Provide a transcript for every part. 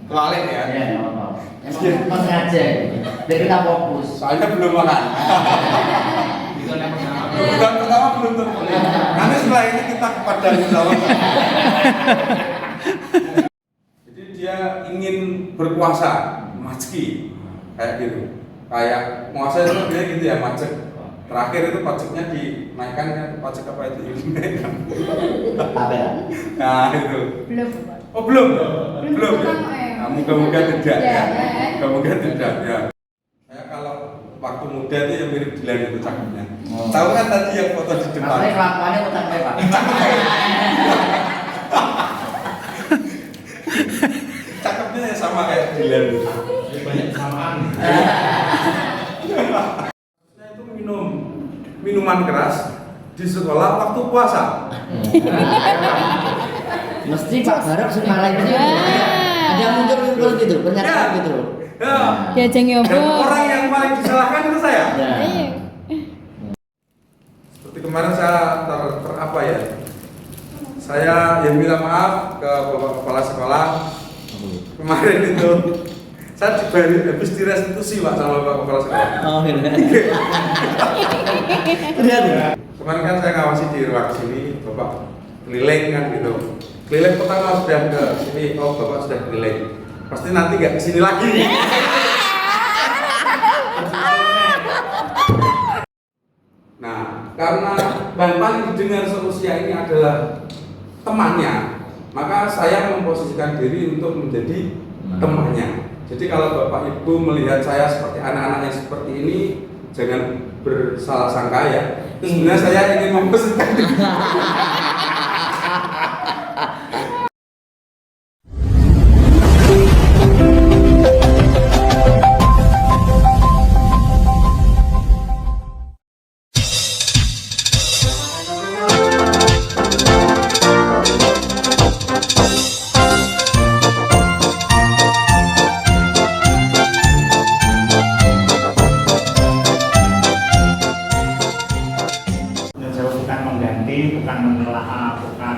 Kebalik ya? Iya, emang sengaja biar kita fokus. Soalnya belum makan. Bukan pertama belum terpilih. Nanti setelah ini kita kepada jawab. Jadi dia ingin berkuasa, majki, kayak gitu. Kayak puasa itu dia gitu ya, majek. Terakhir itu pajaknya dinaikkan kan, pajak apa itu dinaikkan? Apa ya? Nah itu. Belum. Oh belum ya? Belum ya? ya? Nah, moga-moga tidak ya. Ya. Moga-moga tidak ya. Saya kalau waktu muda itu yang mirip Dilan itu cakepnya. Oh. Tahu kan tadi yang foto di depan? Maksudnya kelakuannya utak Pak. Cakepnya ya sama kayak Dilan itu. Banyak kesamaan. Saya itu minum minuman keras di sekolah waktu puasa. Mesti Pak Barok semalam ini ada muncul gitu, pernyataan Ya. gitu. Ya. Diajeng Dan yobo. orang yang paling disalahkan itu saya. Ya. Iya. Seperti kemarin saya ter apa ya? Saya yang minta maaf ke Bapak Kepala Sekolah. Kemarin itu saya habis direstitusi Pak sama Bapak Kepala Sekolah. Oh, iya. Lihat. Kemarin kan saya ngawasi di ruang sini, Bapak keliling kan gitu. Keliling pertama sudah ke sini, oh Bapak sudah keliling. Pasti nanti nggak kesini lagi. Nah, karena yang paling didengar seusia ini adalah temannya, maka saya memposisikan diri untuk menjadi temannya. Jadi kalau Bapak Ibu melihat saya seperti anak-anak yang seperti ini, jangan bersalah sangka ya. Itu sebenarnya saya ingin memposisikan diri. Saya bukan mengganti, bukan menelaah, bukan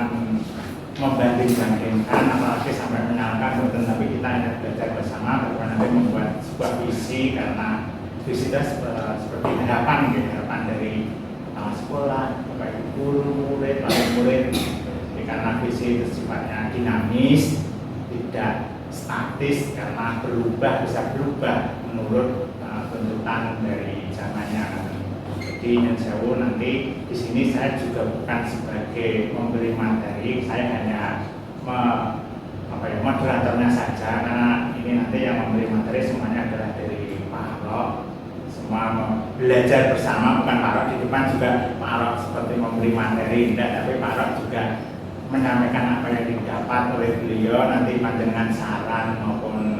membanding-bandingkan, apalagi sampai menyalahkan, tetapi kita hanya belajar bersama, bagaimana nanti membuat sebuah visi, karena visi itu seperti harapan, gitu, harapan dari sekolah, bapak ibu guru, murid, murid. Jadi, karena visi itu sifatnya dinamis, tidak statis, karena berubah, bisa berubah menurut tuntutan dari zamannya. Jadi yang sewu nanti di sini saya juga bukan sebagai pemberi materi, saya hanya moderatornya saja, karena ini nanti yang memberi materi semuanya adalah dari Pak Arok. Semua belajar bersama, bukan Pak Arok di depan juga Pak Arok seperti memberi materi, tidak, tapi Pak Arok juga menyampaikan apa yang didapat oleh beliau, nanti pandangan saran maupun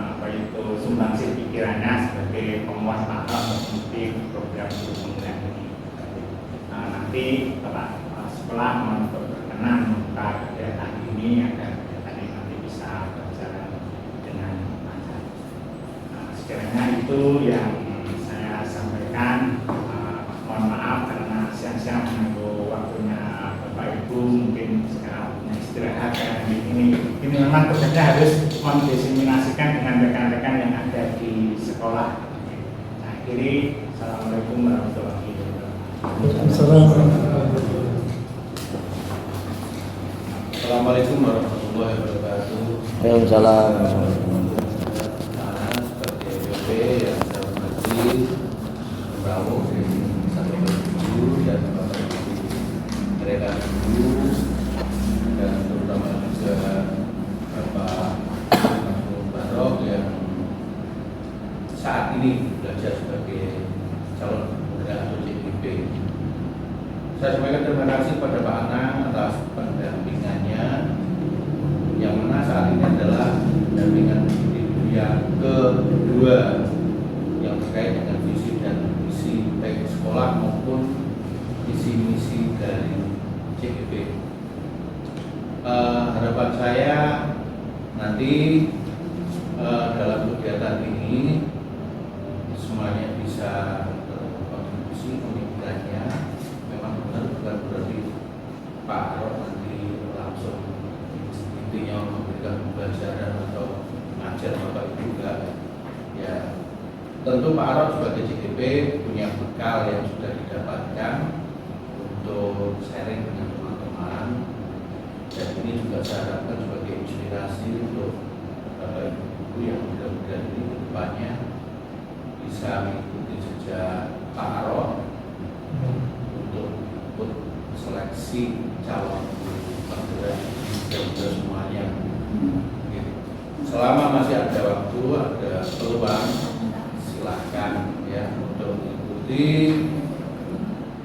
sumbangsi pikirannya sebagai pemuas Pak Arok untuk program pembangunan ini. Nanti Bapak sekolah untuk berkenan membuka kegiatan ini agar kegiatan ini nanti bisa berjalan dengan lancar. Sekiranya itu yang saya sampaikan. Mohon maaf karena siang-siang menunggu waktunya Bapak Ibu, mungkin sekarang punya istirahat karena ini memang tugasnya harus mendiseminasikan dengan rekan-rekan yang ada di sekolah. Nah, akhiri, assalamualaikum warahmatullahi wabarakatuh. Assalamualaikum warahmatullahi wabarakatuh. Waalaikumsalam. Sebagai BP yang saya hormati, Pramu, satu guru dan bapak ibu mereka guru dan terutama juga Bapak Barok yang saat ini belajar sebagai calon pemuda atau CIP. Saya sampaikan terima kasih kepada Pak Anang atas pendampingannya, yang mana saat ini adalah pendampingan yang kedua yang terkait dengan visi dan misi baik sekolah maupun visi misi dari CIP. Harapan saya nanti dalam kegiatan ini semuanya bisa berkontribusi pemikirannya. Memang benar bukan berarti Pak Arok nanti langsung intinya memberikan pembelajaran atau mengajar dan Bapak Ibu juga. Ya, tentu Pak Arok sebagai JDP punya bekal yang sudah didapatkan untuk sharing dengan teman-teman, dan ini juga saya harapkan sebagai inspirasi untuk Bapak Ibu yang mudah-mudahan ini ke depannya bisa mengikuti jejak Pak Arok untuk ikut seleksi calon penggerak dan semuanya. Selama masih ada waktu, ada peluang, silahkan ya untuk mengikuti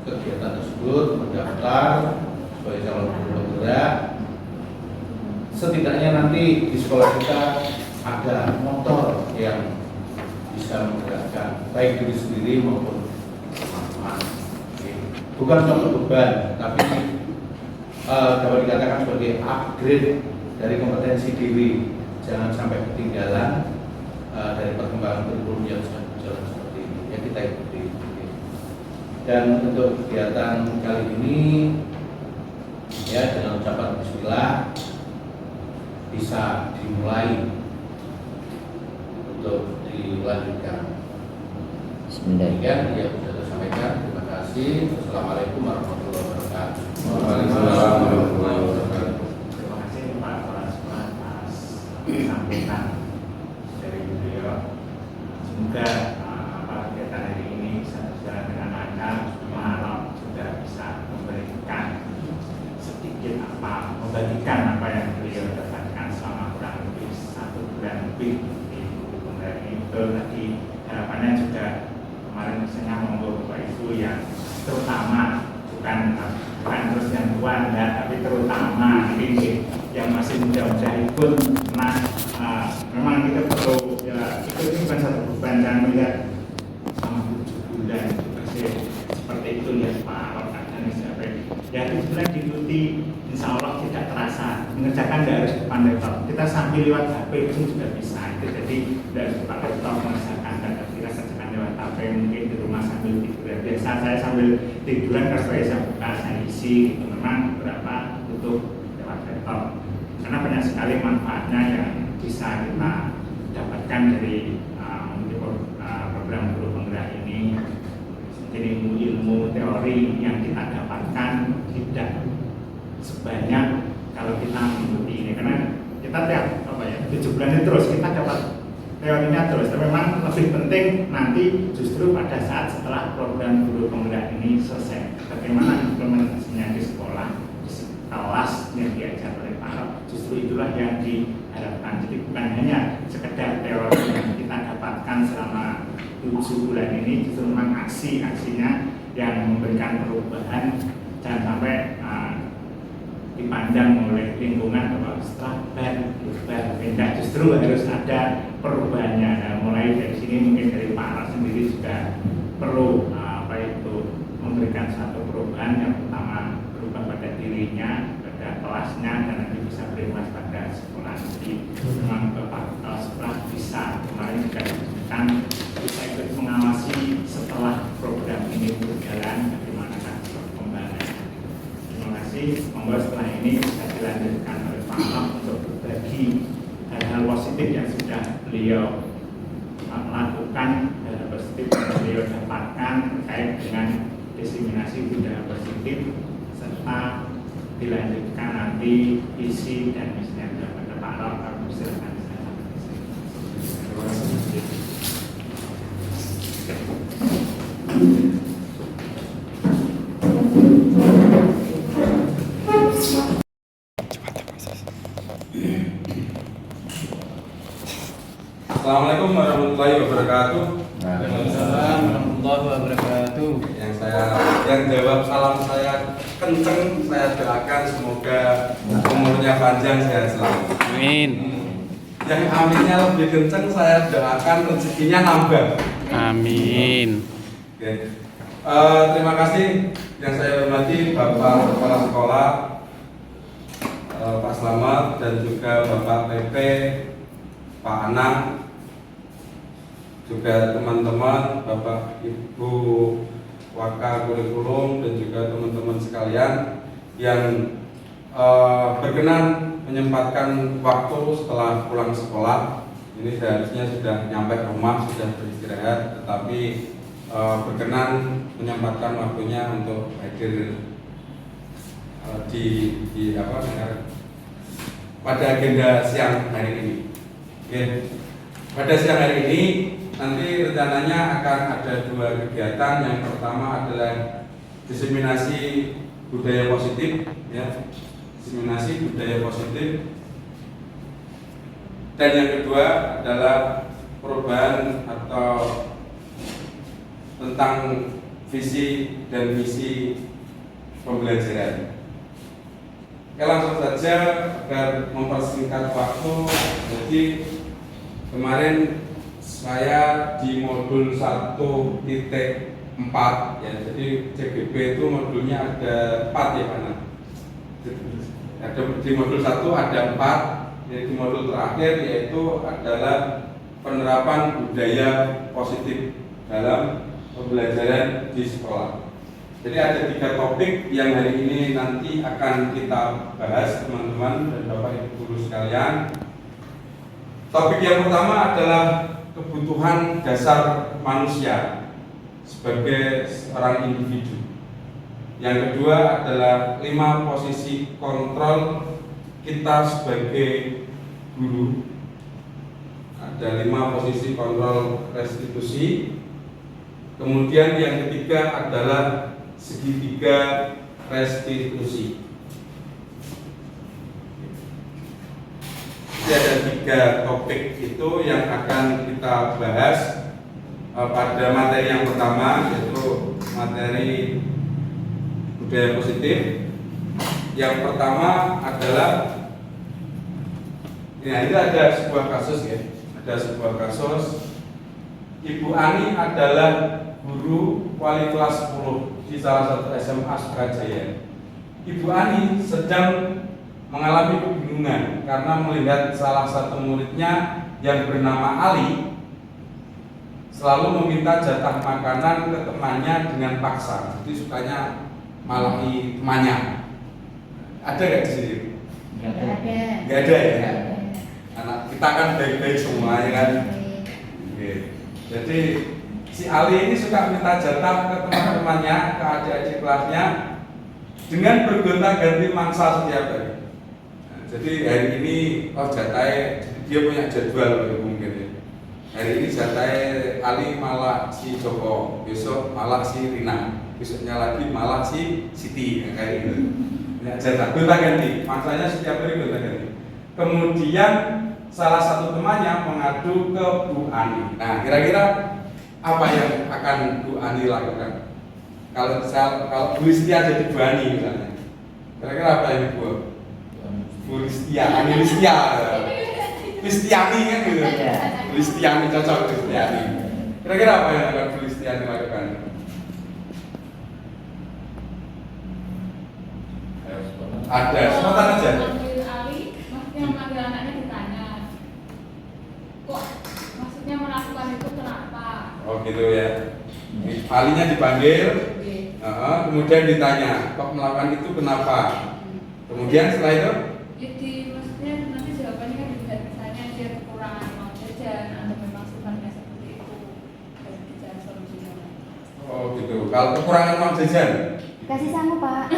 kegiatan tersebut, mendaftar sebagai calon penggerak. Setidaknya nanti di sekolah kita ada motor yang bisa menggerakkan baik diri sendiri maupun teman-teman. Bukan suatu beban, tapi dapat dikatakan sebagai upgrade dari kompetensi diri. Jangan sampai ketinggalan dari perkembangan kurikulum yang sudah berjalan seperti ini. Ya, kita ikuti. Dan untuk kegiatan kali ini, ya dengan ucapan Bismillah bisa dimulai untuk dilanjutkan. Demikian yang sudah saya sampaikan. Terima kasih. Wassalamualaikum warahmatullahi wabarakatuh. Waalaikumsalam warahmatullahi wabarakatuh. Terima kasih Pak Kepala atas sambutan dari beliau. Semoga kegiatan hari ini bisa berjalan dengan lancar. Malam juga bisa memberikan sedikit membagikan apa yang beliau dapatkan selama kurang lebih 1 bulan lebih di Penggerak ini. Betul tadi harapannya juga kemarin misalnya monggo Bapak Ibu yang terutama bukan terus yang tua enggak, tapi terutama ini yang masih muda-muda ikut. Nah, memang kita perlu ya, itu bukan satu beban dan melihat sama 7 bulan itu masih seperti itu ya Pak Arok dan siapa ya 7 bulan diikuti, insya Allah tidak terasa mengerjakan tidak harus depan laptop, kita sambil lewat HP itu juga bisa. Itu jadi tidak harus depan laptop mengerjakan, dan kita kerjakan lewat HP mungkin di rumah sambil tiduran. Biasa saya sambil tiduran kalau saya buka saya isi itu memang beberapa butuh lewat laptop karena banyak sekali manfaatnya yang bisa kita dapatkan dari program guru penggerak ini. Jadi ilmu teori yang kita dapatkan tidak sebanyak kalau kita mengikuti ini, karena kita tiap 7 bulan itu terus kita dapat teorinya terus. Tapi memang lebih penting nanti justru pada saat setelah program guru penggerak ini selesai, bagaimana implementasinya di sekolah, di kelas yang diajar oleh Pak Arok, justru itulah yang diharapkan. Jadi bukan hanya sekedar teori yang kita dapatkan selama 7 bulan ini, justru memang aksi-aksinya yang memberikan perubahan. Jangan sampai dipandang oleh lingkungan bahwa setelah pindah, justru harus ada perubahannya. Nah, mulai dari sini mungkin dari Pak Arok sendiri juga perlu memberikan satu perubahan yang pertama berubah pada dirinya, pada kelasnya, dan nanti bisa berimbas pada sekolah. Jadi memang Bapak setelah bisa kemarin juga disebutkan bisa ikut mengawasi setelah program ini berjalan bagaimana perkembangannya. Terima kasih. Semoga setelah ini bisa dilanjutkan oleh Pak Arok untuk berbagi hal-hal positif yang sudah beliau lakukan, hal positif yang beliau dapatkan terkait dengan diseminasi budaya positif, serta dilanjutkan nanti visi dan misinya kepada Pak Arok. Kami silakan. Assalamualaikum warahmatullahi wabarakatuh. Waalaikumsalam warahmatullahi wabarakatuh. Yang jawab salam saya kenceng, saya doakan semoga umurnya panjang, sehat selalu. Amin. Yang aminnya lebih kenceng, saya doakan rezekinya nambah. Amin. Oke. Terima kasih yang saya hormati Bapak Kepala Sekolah, Pak Slamet, dan juga Bapak PP, Pak Anang, juga teman-teman, Bapak Ibu Waka Kurikulum, dan juga teman-teman sekalian yang berkenan menyempatkan waktu setelah pulang sekolah ini seharusnya sudah nyampe rumah, sudah beristirahat, tetapi berkenan menyempatkan waktunya untuk hadir di pada agenda siang hari ini. Oke. Pada siang hari ini nanti rencananya akan ada 2 kegiatan. Yang pertama adalah diseminasi budaya positif, ya, diseminasi budaya positif. Dan yang kedua adalah perubahan atau tentang visi dan misi pembelajaran. Oke, langsung saja agar mempersingkat waktu. Jadi kemarin saya di modul 1.4 ya, jadi CGP itu modulnya ada 4 ya mana? Di modul 1 ada 4, jadi di modul terakhir yaitu adalah penerapan budaya positif dalam pembelajaran di sekolah. Jadi ada 3 topik yang hari ini nanti akan kita bahas teman-teman dan Bapak Ibu guru sekalian. Topik yang pertama adalah kebutuhan dasar manusia sebagai seorang individu. Yang kedua adalah 5 posisi kontrol kita sebagai guru. Ada 5 posisi kontrol restitusi. Kemudian yang ketiga adalah segitiga restitusi. Jadi ada 3 topik itu yang akan kita bahas pada materi yang pertama, yaitu materi budaya positif. Yang pertama adalah ini ada sebuah kasus ya, ada sebuah kasus. Ibu Ani adalah guru wali kelas 10 di salah satu SMA Sukajaya. Ibu Ani sedang mengalami kebingungan karena melihat salah satu muridnya yang bernama Ali selalu meminta jatah makanan ke temannya dengan paksa. Jadi sukanya malahi temannya. Ada nggak di sini? Nggak ada ya. Anak kita kan baik-baik semua ya kan. Oke. Jadi si Ali ini suka minta jatah ke teman-temannya, ke adik-adik kelasnya dengan bergonta-ganti mangsa setiap hari. Nah, jadi hari ini jatahnya dia punya jadwal mungkin ya. Hari ini jatahnya Ali malah si Joko, besok malah si Rina, besoknya lagi malah si Siti, kayak gitu. Ya, jatah gonta-ganti, mangsanya setiap hari gonta-ganti. Kemudian salah satu temannya mengadu ke Bu Ani. Nah, kira-kira apa yang akan Bu Ani lakukan? Kalau Bu Listia jadi Bu Ani misalnya, kira-kira apa yang Bu Listia, Ani Listia, Listiani kan gitu. Listiani cocok Listiani. Kira-kira apa yang akan Bu Listiani lakukan? Ada, spontan aja. Manggil Ali, maksudnya manggil anaknya ditanya, kok maksudnya melakukan itu kenapa? Oh gitu ya. Alinya dipanggil, kemudian ditanya, kok melakukan itu kenapa? Kemudian setelah itu? Jadi maksudnya nanti jawabannya kan bisa misalnya dia kekurangan uang jajan atau memang sifatnya seperti itu dan bicara solusinya. Oh gitu. Kalau kekurangan uang jajan? Kasih sangu Pak.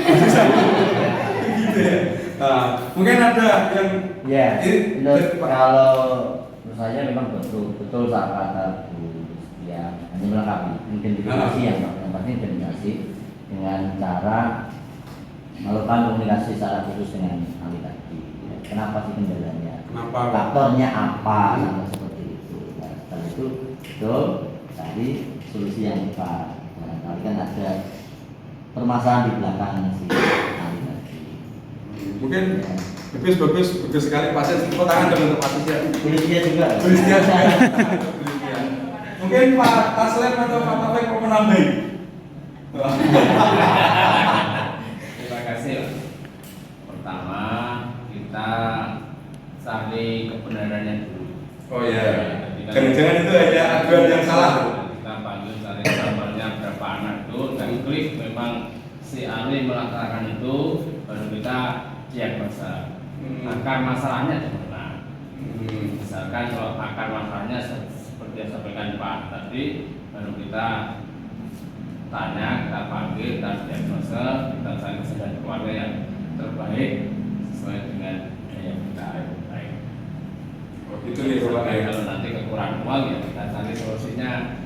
Gitu ya. Nah, mungkin ada yang Ya, ini kalau menurut saya memang betul saat kata Bu ya hanya melengkapi identifikasi yang pasti identifikasi dengan cara melakukan komunikasi secara khusus dengan Ali tadi. Ya, kenapa sih kendalanya? Kenapa? Faktornya apa sampai seperti itu? Nah, setelah itu betul tadi solusi yang tepat. Barangkali kan ada permasalahan di belakang si Ali tadi. mungkin bagus sekali pasien. Tepuk tangan dong untuk pasien. Polisinya juga. Polisinya juga. Mungkin Pak Taslim atau Pak Taufik mau menambahi. Terima kasih. Pertama, kita cari kebenarannya dulu. Oh iya. Jangan-jangan itu hanya aduan yang salah. Kita panggil cari sampelnya berapa anak itu dan klik memang si Ali melaksanakan itu, baru kita diagnosa. Akar masalahnya di mana? Misalkan kalau akar masalahnya seperti yang sampaikan Pak tadi, baru kita tanya, kita panggil, kita diagnosa, kita cari kesadaran keluarga yang terbaik sesuai dengan daya kita yang baik. Itu nih Bapak ya. Kalau nanti kekurangan uang ya kita cari solusinya.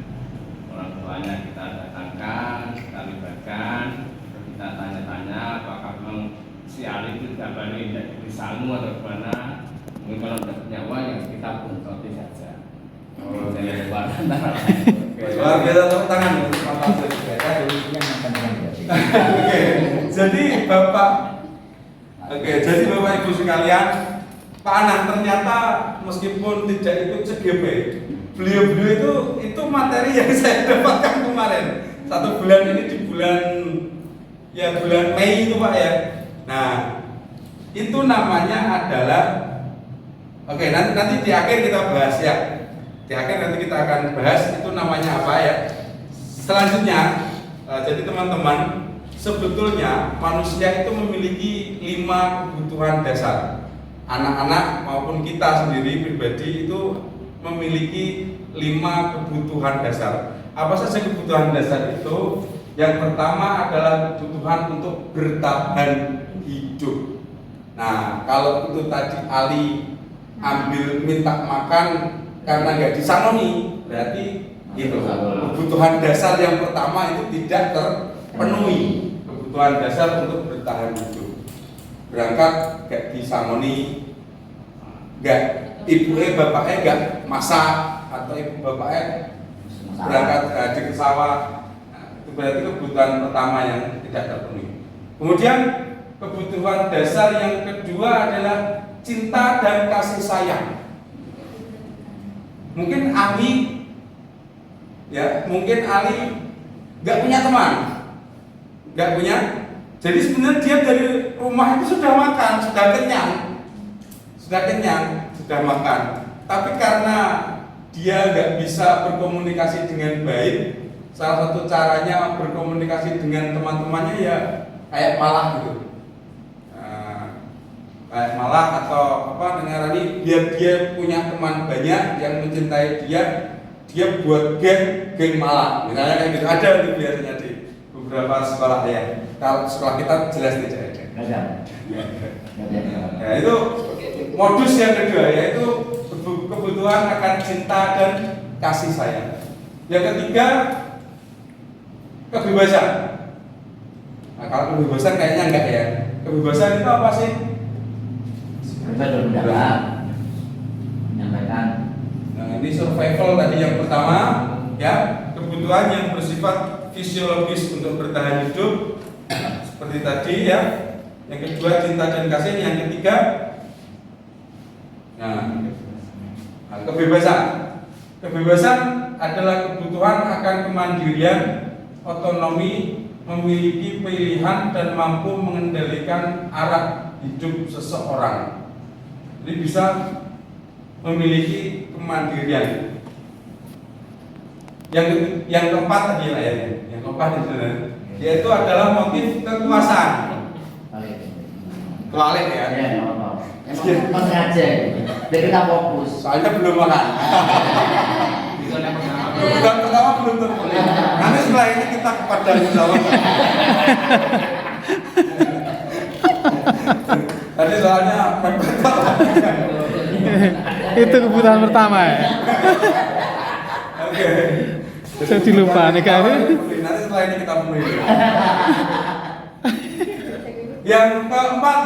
Orang tuanya kita datangkan, kita libatkan, kita tanya-tanya apakah memang si Ali itu tidak balik dari pisamu atau gimana. Mungkin kalau tidak punya uang ya kita bontoti saja. Jadi luar antara Luar biasa, tepuk tangan untuk Pak Tasir. Oke, jadi Bapak Ibu sekalian, Pak Anang ternyata meskipun tidak ikut CGP, beliau itu materi yang saya dapatkan kemarin 1 bulan ini di bulan Mei itu Pak ya. Nah, itu namanya adalah nanti di akhir kita bahas ya. Di akhir nanti kita akan bahas itu namanya apa ya. Selanjutnya, jadi teman-teman, sebetulnya manusia itu memiliki 5 kebutuhan dasar. Anak-anak maupun kita sendiri pribadi itu memiliki 5 kebutuhan dasar. Apa saja kebutuhan dasar itu? Yang pertama adalah kebutuhan untuk bertahan hidup. Nah, kalau itu tadi Ali ambil minta makan karena nggak disangoni, berarti itu kebutuhan dasar yang pertama itu tidak terpenuhi. Kebutuhan dasar untuk bertahan hidup. Berangkat nggak disangoni, nggak bapaknya nggak masak, atau ibu bapaknya berangkat haji ke sawah. Nah, itu berarti kebutuhan pertama yang tidak terpenuhi. Kemudian kebutuhan dasar yang kedua adalah cinta dan kasih sayang. Mungkin Ali nggak punya teman, nggak punya. Jadi sebenarnya dia dari rumah itu sudah makan, sudah kenyang, sudah makan. Tapi karena dia nggak bisa berkomunikasi dengan baik, salah satu caranya berkomunikasi dengan teman-temannya ya kayak malah gitu. Kayak malah atau dengan ini biar dia punya teman banyak yang mencintai dia buat geng malah, misalnya kayak gitu. Ada itu biasanya di beberapa sekolah ya. Kalau sekolah kita jelas tidak ada. Ya, itu modus yang kedua, yaitu kebutuhan akan cinta dan kasih sayang. Yang ketiga, kebebasan. Nah, kalau kebebasan kayaknya enggak ya. Kebebasan itu apa sih? Menyampaikan. Nah, ini survival tadi yang pertama, ya, kebutuhan yang bersifat fisiologis untuk bertahan hidup, seperti tadi ya. Yang kedua cinta dan kasih. Yang ketiga, kebebasan. Kebebasan adalah kebutuhan akan kemandirian, otonomi, memiliki pilihan dan mampu mengendalikan arah hidup seseorang. Jadi bisa memiliki kemandirian. Yang keempat tadi lah ya, yang keempat itu yaitu adalah motif kekuasaan. Kebalik ya. Emang sengaja. Biar kita fokus. Soalnya belum makan. Bukan pertama belum terpilih. Nanti setelah ini kita kepada jawab. Tadi soalnya Itu kebutuhan pertama ya. Oke. Jadi lupa nih kan. Nanti setelah ini kita penuhi. Yang keempat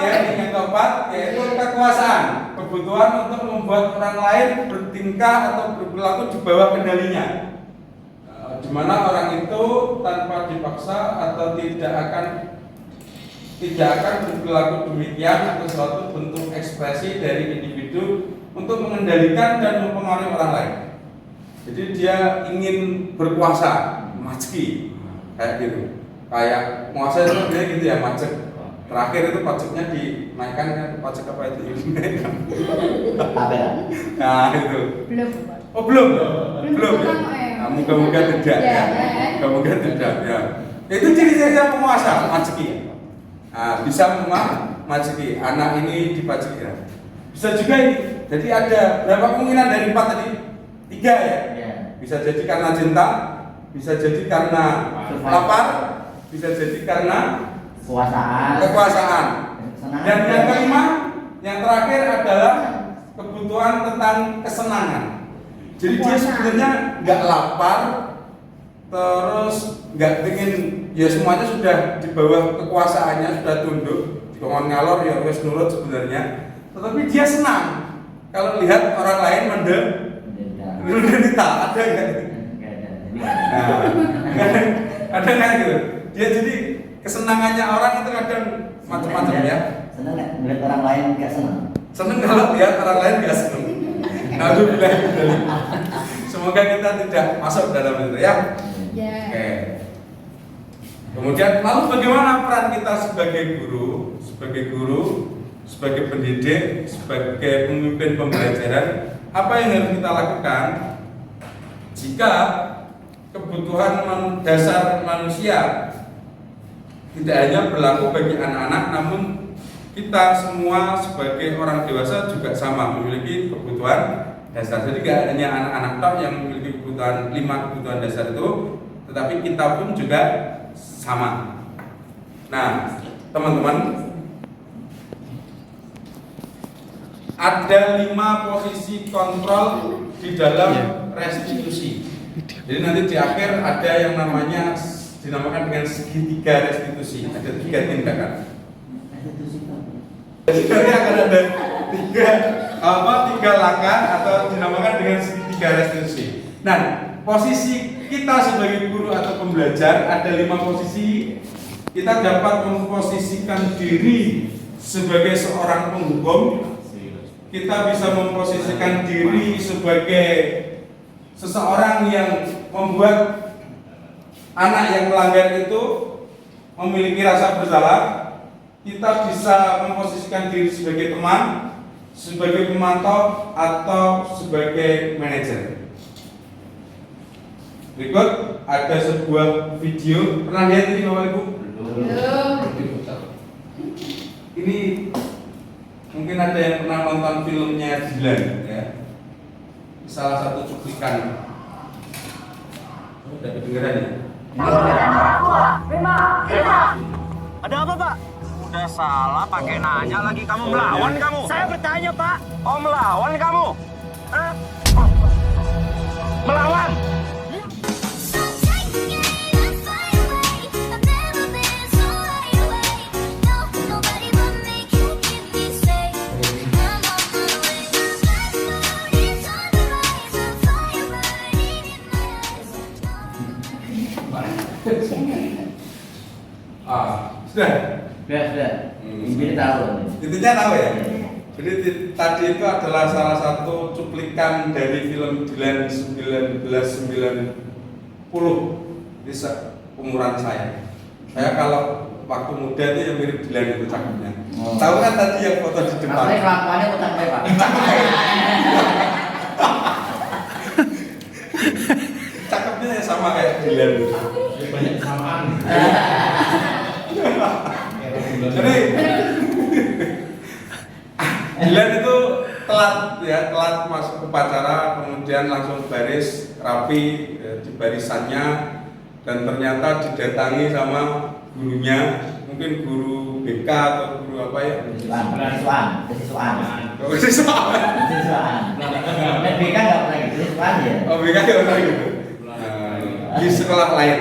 yaitu kekuasaan, kebutuhan untuk membuat orang lain bertingkah atau berperilaku di bawah kendalinya. Di mana orang itu tanpa dipaksa atau tidak akan berperilaku demikian atau suatu bentuk ekspresi dari individu untuk mengendalikan dan mempengaruhi orang lain. Jadi dia ingin berkuasa, majki, kayak gitu. Kayak penguasa itu sebenarnya gitu ya, majek. Terakhir itu pajaknya dinaikkan kan, pajak apa itu dinaikkan? Nah itu. Belum. Oh belum ya? Ya. Nah, moga-moga tidak ya. Moga-moga tidak ya. Itu ciri-cirinya penguasa, majeki. Nah, bisa majeki, anak ini dipajeki ya. Bisa juga ini Jadi ada berapa kemungkinan dari 4 tadi? 3 ya? Ya. Bisa jadi karena cinta, bisa jadi karena lapar, bisa jadi karena kekuasaan. Dan yang kelima, yang terakhir adalah kebutuhan tentang kesenangan. Jadi dia sebenarnya nggak lapar, terus nggak ingin, ya semuanya sudah di bawah kekuasaannya, sudah tunduk, dikongkon ngalor ya wes nurut sebenarnya. Tetapi dia senang kalau lihat orang lain menderita. Ada nggak? Ada nggak gitu? Dia jadi kesenangannya orang itu kadang macam-macam ya. Senang nggak melihat orang lain nggak senang? Senang kalau lihat orang lain nggak senang. Alhamdulillah. Semoga kita tidak masuk dalam itu ya. Ya. Oke. Kemudian lalu bagaimana peran kita sebagai guru, sebagai pendidik, sebagai pemimpin pembelajaran? Apa yang harus kita lakukan jika kebutuhan dasar manusia tidak hanya berlaku bagi anak-anak, namun kita semua sebagai orang dewasa juga sama memiliki kebutuhan dasar. Jadi tidak hanya anak-anak tok yang memiliki kebutuhan 5 kebutuhan dasar itu, tetapi kita pun juga sama. Nah, teman-teman, ada 5 posisi kontrol di dalam restitusi. Jadi nanti di akhir ada yang namanya dinamakan dengan segitiga restitusi. Ada 3 tindakan. Jadi nanti akan ada 3 langkah atau dinamakan dengan segitiga restitusi. Nah, posisi kita sebagai guru atau pembelajar ada 5 posisi. Kita dapat memposisikan diri sebagai seorang penghukum. Kita bisa memposisikan diri sebagai seseorang yang membuat anak yang melanggar itu memiliki rasa bersalah. Kita bisa memposisikan diri sebagai teman, sebagai pemantau, atau sebagai manajer. Berikut ada sebuah video. Pernah lihat ini Bapak Ibu? Ini mungkin ada yang pernah nonton filmnya Dilan ya. Salah satu cuplikan. Udah kedengeran ya? Ada apa, Pak? Udah salah pakai nanya lagi, kamu melawan kamu. Saya bertanya, Pak. Oh, melawan kamu? Hah? Oh. Melawan? Sudah. Ini tahu. Intinya tahu ya. Jadi tadi itu adalah salah satu cuplikan dari film Dilan 1990. Ini umuran saya. Saya kalau waktu muda itu yang mirip Dilan itu cakepnya. Tahu kan tadi yang foto di depan? Apa kelakuannya utang Pak? Cakepnya sama kayak Dilan itu. Banyak kesamaan. Jadi Dilan itu telat masuk upacara, kemudian langsung baris rapi di barisannya, dan ternyata didatangi sama gurunya, mungkin guru BK atau guru apa ya? Siswaan. Siswaan. BK nggak pernah gitu, siswaan ya. Oh, BK nggak pernah gitu. Di sekolah lain.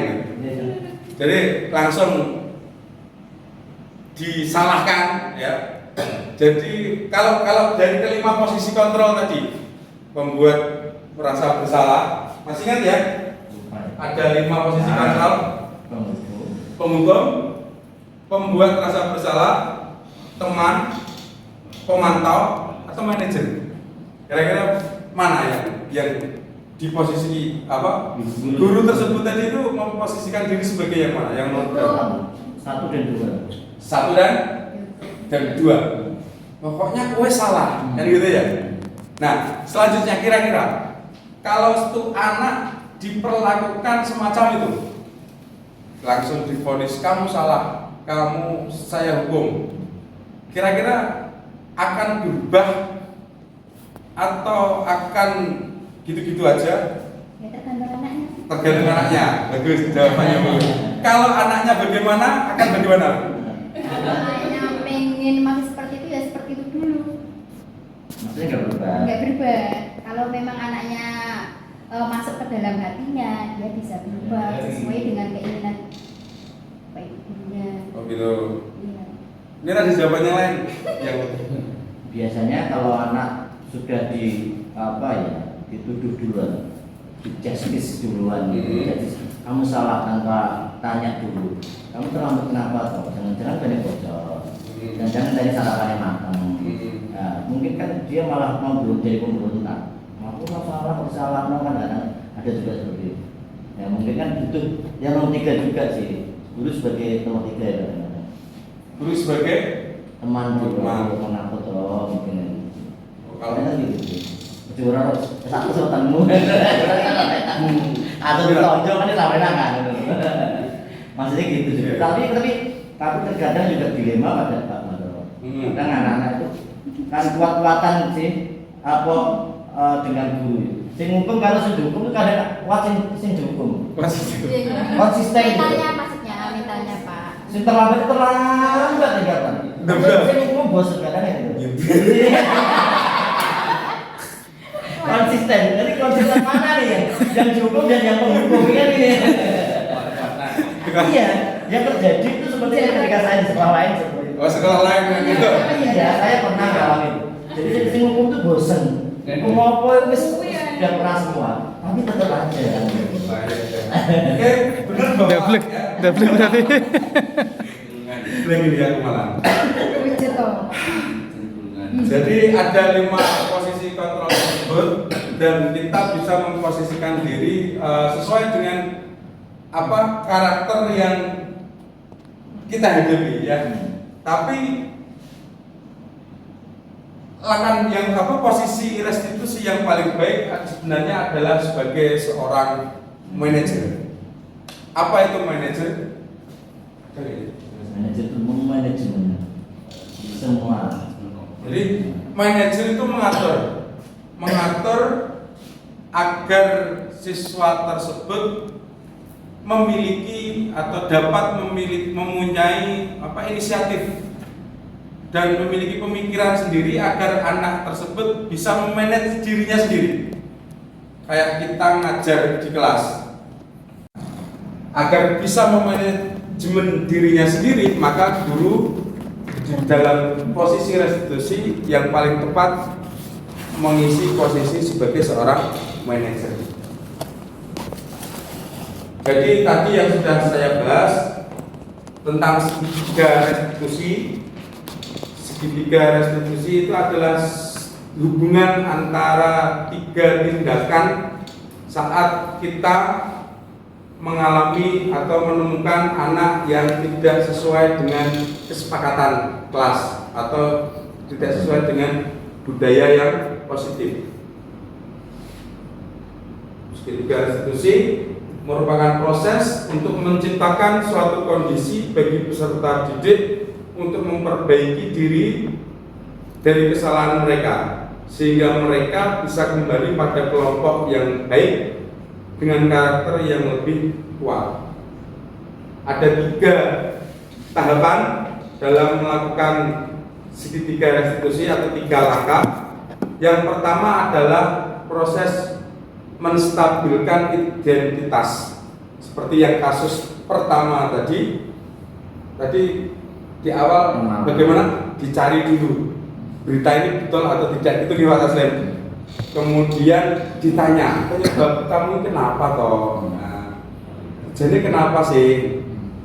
Jadi langsung disalahkan ya. Jadi kalau dari kelima posisi kontrol tadi, membuat merasa bersalah, masih ingat ya? Ada 5 posisi kontrol: penghukum, pembuat rasa bersalah, teman, pemantau, atau manajer. Kira-kira mana yang di posisi apa? Guru tersebut tadi itu memposisikan diri sebagai yang mana? Yang nomor berapa? 1 dan 2. 1 dan 2. Pokoknya kowe salah, kan gitu ya. Nah, selanjutnya kira-kira kalau satu anak diperlakukan semacam itu, langsung divonis kamu salah, kamu saya hukum, kira-kira akan berubah atau akan gitu-gitu aja? Ya tergantung anaknya. Tergantung anaknya. Bagus jawabannya Bu. Kalau anaknya bagaimana, akan bagaimana? Kalau anaknya pengen masih seperti itu ya seperti itu dulu. Maksudnya nggak berubah. Nggak berubah. Kalau memang anaknya masuk ke dalam hatinya, dia bisa berubah sesuai dengan keinginan baik ibunya. Oh gitu. Iya. Ini ada jawaban yang lain. Yang Biasanya kalau anak sudah dituduh duluan, dijudge duluan, jadi kamu salah tanpa tanya dulu. Kamu terlambat kenapa toh? Jangan-jangan banyak bocor. Jangan-jangan tadi salah kalian matang. Nah, mungkin kan dia malah mau belum jadi pemberontak. Aku masalah bersalah kan kadang ada juga seperti itu. Ya mungkin kan butuh yang nomor 3 juga sih. Guru sebagai nomor 3 ya kadang-kadang. Guru sebagai Teman dulu, Teman. teman aku toh mungkin. kalau Kalau gitu. Curang satu sebutanmu. Atau ditonjol kan sampai nangan. Maksudnya gitu juga. Tapi terkadang juga dilema pada Pak Mado. Kadang anak-anak itu kan kuat-kuatan sih dengan guru. Sing hukum kalau sing hukum itu kadang kuat sing hukum. Konsisten gitu. Mintanya Pak. Sing terlambat tinggalkan. Sing hukum bos kadang itu. Konsisten. Jadi konsisten mana nih yang dihukum dan yang menghukum kan ini. Iya, yang terjadi itu seperti ketika saya di sekolah lain seperti itu. Oh, sekolah lain gitu. Iya, saya pernah ngalamin. Jadi sing hukum tuh bosen. Hukum apa wis sudah pernah semua, tapi tetap aja. Oke, benar Bapak. Double berarti. Lagi dia malah. Wujud toh. Jadi ada 5 posisi kontrol tersebut dan kita bisa memposisikan diri sesuai dengan apa karakter yang kita hadapi ya. Tapi yang posisi restitusi yang paling baik sebenarnya adalah sebagai seorang manajer. Apa itu manajer? Manajer itu manajemen semua. Jadi manajer itu mengatur agar siswa tersebut memiliki atau dapat mempunyai inisiatif dan memiliki pemikiran sendiri agar anak tersebut bisa memanage dirinya sendiri. Kayak kita ngajar di kelas, agar bisa memanajemen dirinya sendiri, maka guru di dalam posisi restitusi yang paling tepat mengisi posisi sebagai seorang manajer. Jadi tadi yang sudah saya bahas tentang segitiga restitusi. Segitiga restitusi itu adalah hubungan antara 3 tindakan saat kita mengalami atau menemukan anak yang tidak sesuai dengan kesepakatan kelas atau tidak sesuai dengan budaya yang positif. Segitiga restitusi merupakan proses untuk menciptakan suatu kondisi bagi peserta didik untuk memperbaiki diri dari kesalahan mereka sehingga mereka bisa kembali pada kelompok yang baik dengan karakter yang lebih kuat. Ada 3 tahapan dalam melakukan segitiga restitusi atau 3 langkah. Yang pertama adalah proses menstabilkan identitas seperti yang kasus pertama tadi di awal bagaimana dicari dulu berita ini betul atau tidak, itu gimana Taslim. Kemudian ditanya penyebab kamu kenapa toh, jadi kenapa sih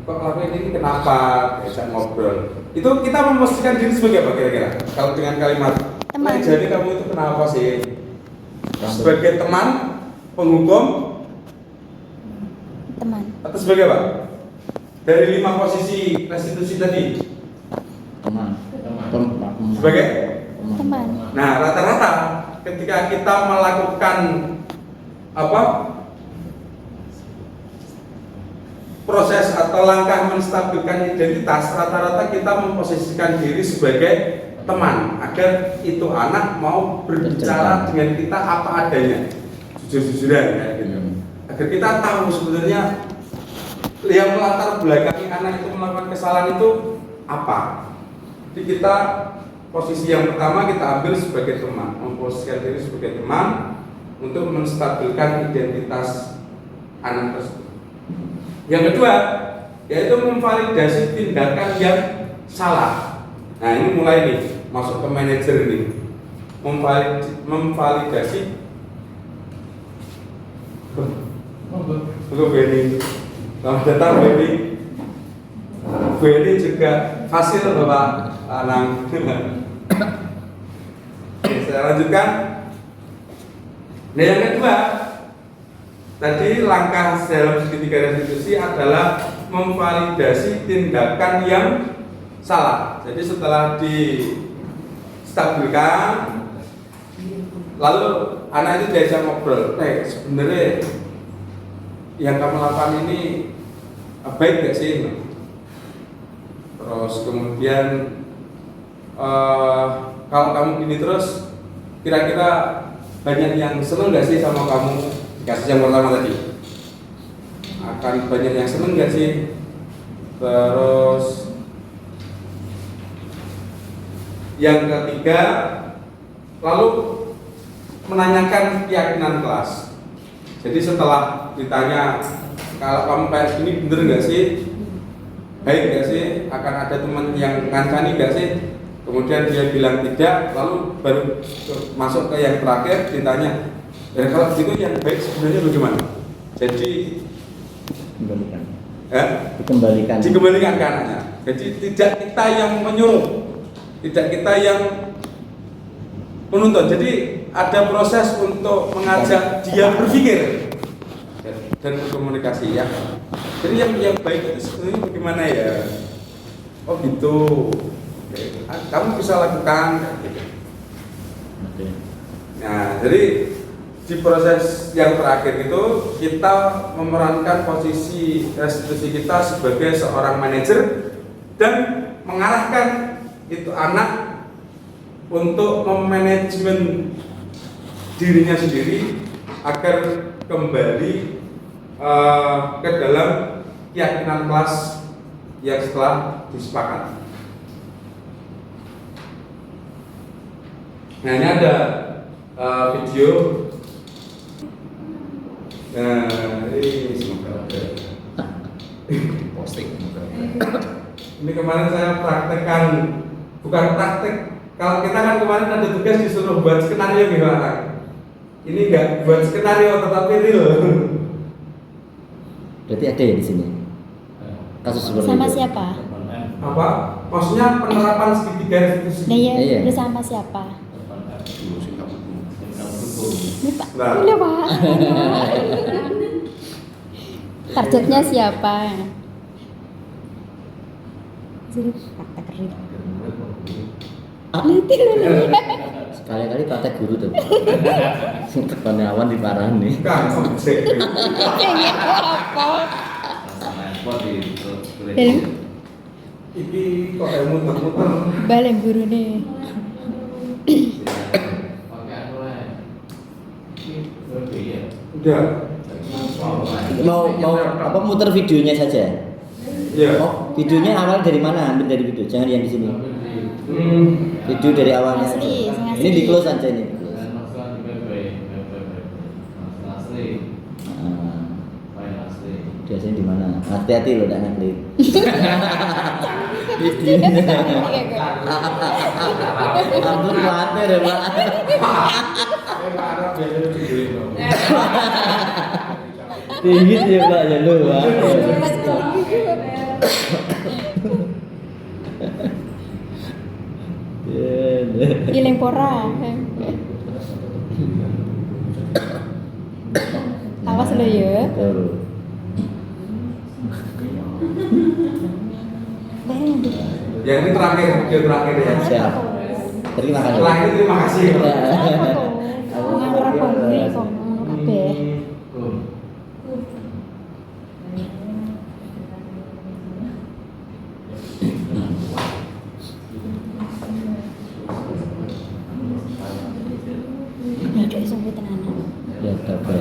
kok lakuin ini, kenapa, diajak ngobrol. Itu kita memastikan diri sebagai apa kira-kira kalau dengan kalimat Teman. jadi kamu itu kenapa sih, sebagai teman, penghukum, Teman. atau sebagai apa? Dari 5 posisi restitusi tadi Teman. sebagai Teman. nah rata-rata ketika kita melakukan proses atau langkah menstabilkan identitas, rata-rata kita memposisikan diri sebagai teman, agar itu anak mau berbicara dengan kita apa adanya, jujur-jujuran kayak gitu. Agar kita tahu sebenarnya yang melatar belakangi anak itu melakukan kesalahan itu apa. Jadi kita posisi yang pertama kita ambil sebagai teman, memposisikan diri sebagai teman untuk menstabilkan identitas anak tersebut. Yang kedua, yaitu memvalidasi tindakan yang salah. Nah ini mulai nih masuk ke manajer nih, memvalidasi. Halo Benny, selamat datang Benny. Benny juga fasil Bapak Anang. Oke, saya lanjutkan. Nah yang kedua, tadi langkah dalam segitiga restitusi adalah memvalidasi tindakan yang salah. Jadi setelah distabilkan, lalu anak itu diajak ngobrol. Sebenarnya yang kamu lakukan ini baik gak sih? Terus kemudian kalau kamu gini terus, kira-kira banyak yang seneng gak sih sama kamu? Kasus yang pertama tadi, akan banyak yang seneng gak sih? Terus yang ketiga, lalu menanyakan keyakinan kelas. Jadi setelah ditanya, kalau kamu kayak gini bener gak sih? Baik gak sih? Akan ada teman yang ngancani gak sih? Kemudian dia bilang tidak, lalu baru masuk ke yang terakhir ditanya, dan kalau begitu yang baik sebenarnya bagaimana? Jadi dikembalikan ke anaknya. Jadi tidak kita yang menyuruh, tidak kita yang menuntut. Jadi ada proses untuk mengajak dia berpikir dan berkomunikasi ya. Jadi yang baik itu sebenarnya bagaimana ya? Oh gitu. Kamu bisa lakukan gitu. Nah, jadi di proses yang terakhir itu kita memerankan posisi restitusi kita sebagai seorang manajer dan mengarahkan itu anak untuk memanajemen dirinya sendiri agar kembali ke dalam keyakinan kelas yang setelah disepakati. Nah ini ada video. Nah ini semoga ada posting. Ini kemarin saya praktekkan, bukan praktek. Kalau kita kan kemarin ada tugas disuruh buat skenario gimana? Ini enggak buat skenario tetapi real. Berarti ada ya di sini kasus seperti Sama itu. siapa? Apa? Maksudnya penerapan segitiga restitusi. Iya. Udah sama siapa? Ini Pak. Nah. Ini Pak. Targetnya siapa? Jadi praktek real. Sekali-kali praktek guru tuh. Tekannya awan di parah nih. Kan objek. Kayaknya apa? Dalam Iki kok muter-muter. balen guru nih. Udah. Mau apa muter videonya saja? Iya. Oh, videonya awal dari mana? Ambil dari video, jangan yang di sini. Video dari awalnya. Asli, aja. yang Ini asli. di close aja nih. Biasanya di mana? Hati-hati loh, jangan klik. Ampun khawatir ya Pak. Tinggi ya Pak, ya lu Pak. Feeling pora. Awas lo ya. Yang ini terakhir, video terakhir ya. Siap. Terima kasih. Terakhir terima kasih. Ngawur apa gue kok ngono kabeh. Ya tapi.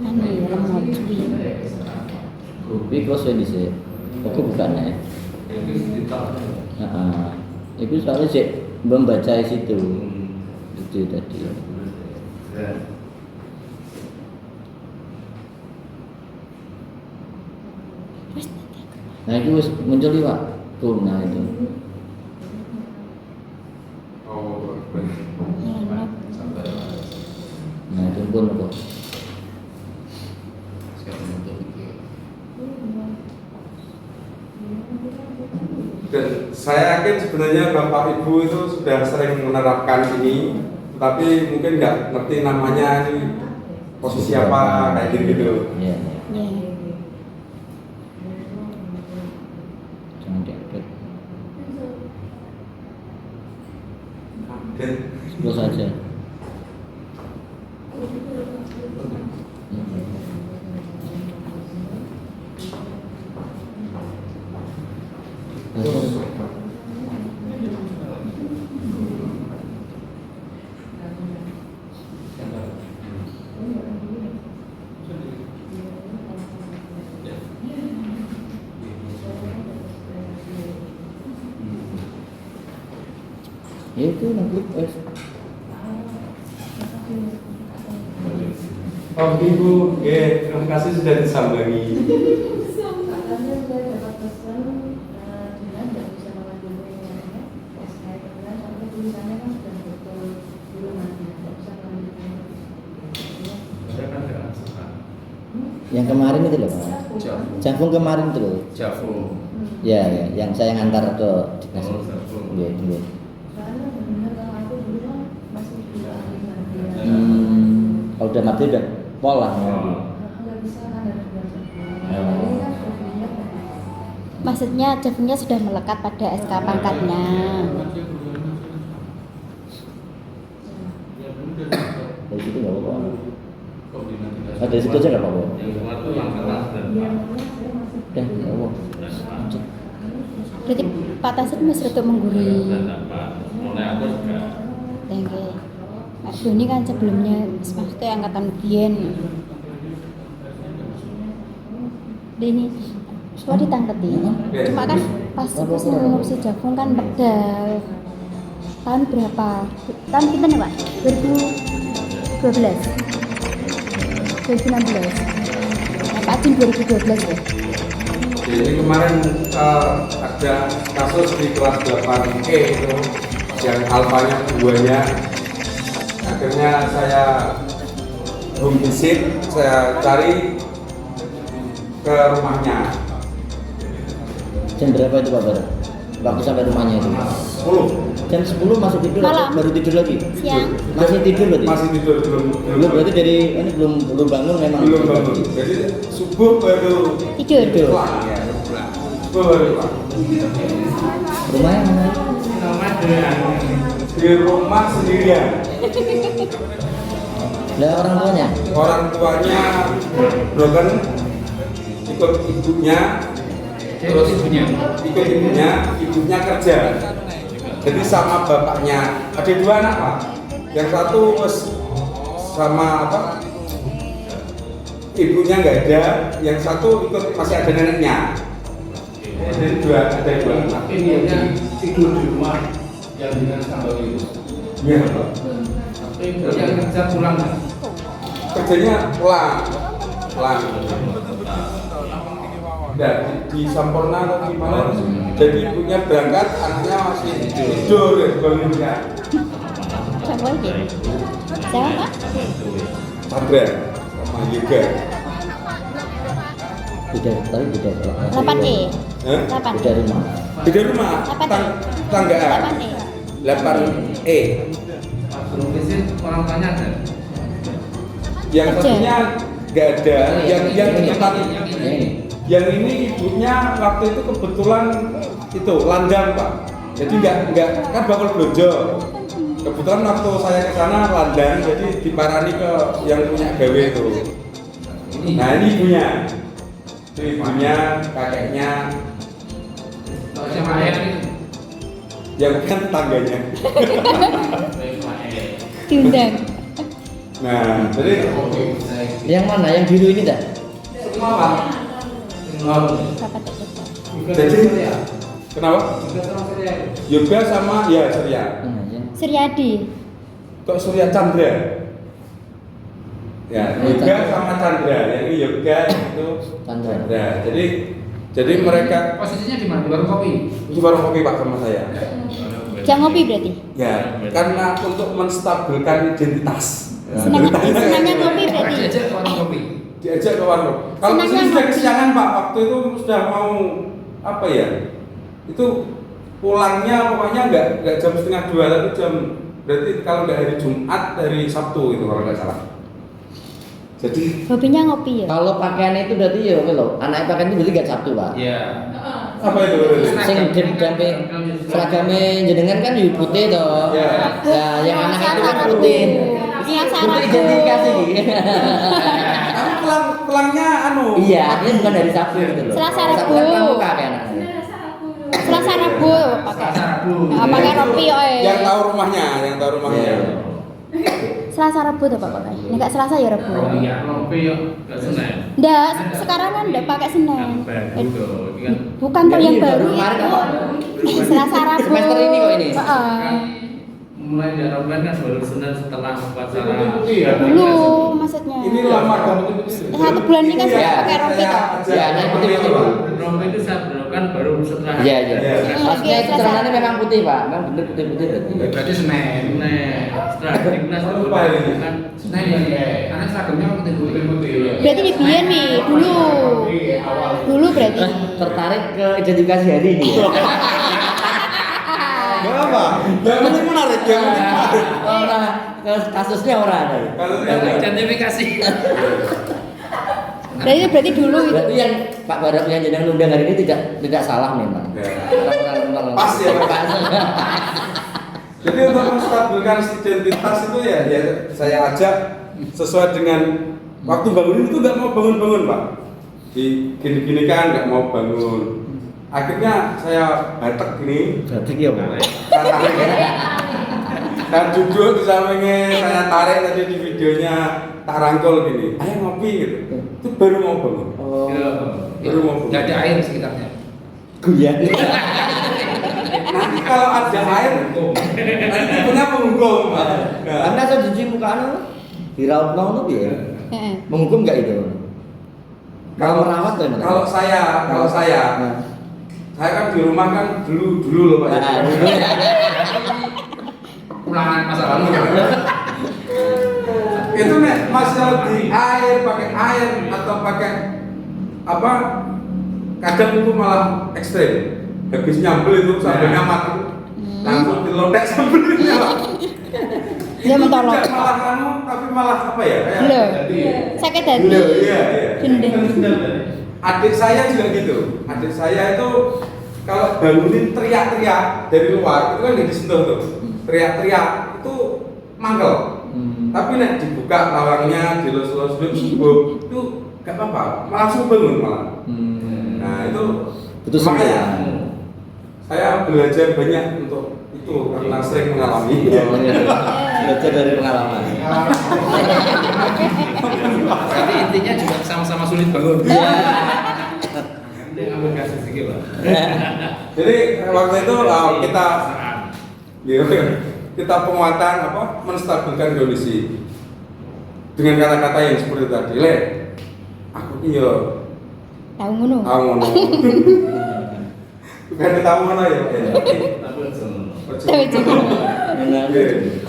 Anu ya lemot suwi. Kuwi kok sing dhisik. Aku bukan ya. Heeh. Itu soalnya sih membaca situ. Itu tadi. Nah itu wis muncul Pak. Tuh nah itu. Oh, Nah itu pun kok. dan saya yakin sebenarnya Bapak Ibu itu sudah sering menerapkan ini, tapi mungkin nggak ngerti namanya ini posisi apa kayak gitu. Iya. Ya. Jangan diupdate. Dan Terus saja. Ya itu nanti wes. Oh Ibu, terima kasih sudah disambangi. Katanya saya dapat pesan dengan tidak bisa mengambil yang SK dengan sampai tulisannya kan sudah betul belum ada, tidak bisa mengambil. Yang kemarin itu loh Pak. Jafung kemarin itu loh. Javu. Ya, ya, yang saya ngantar ke dinas. Oh, Jafung. Iya, iya. Soalnya benar kalau aku dulu kan masih bisa ambil. Kalau udah mati udah pola. Nggak bisa kan dari belajar. Ini kan profilnya Maksudnya Javungnya sudah melekat pada SK pangkatnya. Dari situ nggak apa-apa. Oh, dari situ aja nggak apa-apa. Yang keluar tuh yang keras dan Udah, nggak apa-apa. Berarti Pak Tasir masih untuk mengguri. dapat. Mulai aku juga Oke. Pak Doni kan sebelumnya maksudnya angkatan Bien. Ini sudah ditangkepi. Cuma kan pas pas ngurusi Javung kan pedal. Tahun berapa? Tahun kita nih Pak? 2012. 2016. Pak Ajin 2012 ya? Jadi kemarin ada kasus di kelas 8E itu yang alfanya keduanya. Akhirnya saya home visit, saya cari ke rumahnya. Jam berapa itu Pak Bar? Waktu sampai rumahnya itu? 10. Jam 10 masih tidur Malam. atau baru tidur lagi? Siang. Masih tidur berarti? Masih tidur belum Belum berarti dari ini belum bangun memang. belum bangun. Jadi subuh baru Tidur. pulang ya. Subuh baru pulang. Rumahnya mana? Di rumah sendirian. Lah orang tuanya? Orang tuanya broken, ikut ibunya, terus ibunya kerja. Jadi sama bapaknya ada 2 anak Pak. Yang satu sama apa? Ibunya nggak ada, yang satu ikut masih ada neneknya. Jadi ada 2 anak. Ini tidur di rumah yang dengan sambal itu. Iya Pak. Tapi yang kerja pulang kan? Kerjanya pulang. Nah, di Sampurna atau gimana? Jadi ibunya berangkat, anaknya masih tidur ya, bangunnya. Siapa lagi? Siapa Pak? Chandra sama Yoga. Beda. 8E. Hah? 8. Beda rumah. Beda rumah, Apa nih? tanggaan. 8E. 8E. Suruh visit orang tanya ada. Yang Kerja. satunya nggak ada, yang tempat Ini. yang ini ibunya waktu itu kebetulan itu landang Pak. Jadi nggak kan bakal blojo. Kebetulan waktu saya ke sana landang, jadi diparani ke yang punya gawe itu. Nah ini ibunya, itu ibunya, kakeknya, Siapa ayah ini? yang kan tangganya. Diundang. Nah, jadi Yang mana? Yang biru ini dah? semua Pak. Dapat dapat. Jadi kenapa? Yoga sama ya Surya. Suryadi. Kok Surya Chandra? Ya, yoga sama Chandra. Yang ini yoga itu Chandra. Chandra. Jadi mereka Posisinya di mana? Di warung kopi. di warung kopi Pak sama saya. Jam ngopi berarti. Ya, karena untuk menstabilkan identitas. Senangnya ngopi berarti. Diajak ke warung kopi. Diajak ke warung. Kalau Senangnya kesini sudah ngopi. kesiangan Pak, waktu itu sudah mau apa ya? Itu pulangnya pokoknya nggak jam 1:30 tapi jam berarti kalau nggak hari Jumat hari Sabtu itu kalau nggak salah. Jadi Hobinya ngopi ya. Kalau pakaian itu berarti ya oke loh. Anak pakaian itu berarti gak Sabtu, Pak. Iya. apa itu? Sing dampe seragamnya jenengan kan yo putih toh. Ya. Nah, yang anak itu kan putih. Putih identifikasi iki. Tapi pelangnya anu. Iya, artinya bukan dari Sabtu gitu loh. Selasa Sabtu Rabu. kan pramuka kayak anaknya. Selasa Rabu pakai. Pakai rompi Yang tahu rumahnya, yang tahu rumahnya. Selasa Rabu tuh Pak pakai. Nek Selasa ya Rabu. Rompi yo gak Senin. Nggak, sekarang kan udah pakai Senin. Baru tuh, ini kan Bukan tuh yang baru kemarin itu. apa? Selasa Rabu. Semester ini kok ini? Heeh. mulai diharapkan kan baru Senin setelah upacara Dulu maksudnya. Ini lama kamu Satu bulan ini kan sudah Ya, pakai rompi kok. Ya, nah putih-putih, Pak. rompi itu saya berlakukan baru setelah Iya, iya. Iya. Maksudnya itu celananya memang putih, Pak. Memang bener putih-putih berarti. Berarti Senin. setelah Dignas itu Lupa ini. kan Senin ya. Karena seragamnya putih-putih. Berarti di Bian nih dulu. Dulu berarti. Tertarik ke identifikasi hari ini. Gak apa? Yang penting menarik, yang penting menarik. Orang kasusnya orang ada. Kalau identifikasi. Berarti dulu itu. Berarti yang Pak Barat yang jenengan undang hari ini tidak salah memang. Pas ya, Pak. Jadi untuk menstabilkan identitas itu ya saya ajak sesuai dengan waktu bangunin itu nggak mau bangun-bangun Pak. Di gini-gini kan nggak mau bangun. Akhirnya saya batek gini. Berarti ya, Pak. Saya tarik. Dan duduk di sampingnya saya tarik tadi di videonya tak rangkul gini. Ayo ngopi gitu. Itu baru mau bangun. Oh. Baru mau bangun. Nggak ada air sekitarnya. Guyan. Nanti kalau ada air, nanti punya penghukum. Anda saya cuci muka anu diraup tuh ya. Heeh. Menghukum nggak itu? Kalau merawat tuh gimana? Kalau saya kan di rumah kan dulu loh Pak. Nah, Ulangan masa lalu. Itu nek masalah di air, pakai air atau pakai apa? Kadang itu malah ekstrem. Habis nyambel itu sambalnya mati. Langsung dilodek sambelnya Pak. Dia mentolong. Tidak malah anu, tapi malah apa ya? Kayak Loh. Sakit hati. Loh, iya. Gendeng. Adik saya juga gitu. Adik saya itu kalau bangunin teriak-teriak dari luar itu kan nggak disentuh tuh. Teriak-teriak itu mangkel. Tapi nek dibuka lawangnya, dilus-lus itu nggak apa-apa, langsung bangun malah. Nah itu makanya saya belajar banyak untuk itu karena sering mengalami. belajar dari pengalaman. Berarti intinya juga sama-sama sulit bangun. Ini ambil kasus sedikit Pak. Jadi waktu itu kita penguatan apa menstabilkan kondisi dengan kata-kata yang seperti tadi. Aku iyo Tahu ngono. ngono. Bukan tahu ngono ya.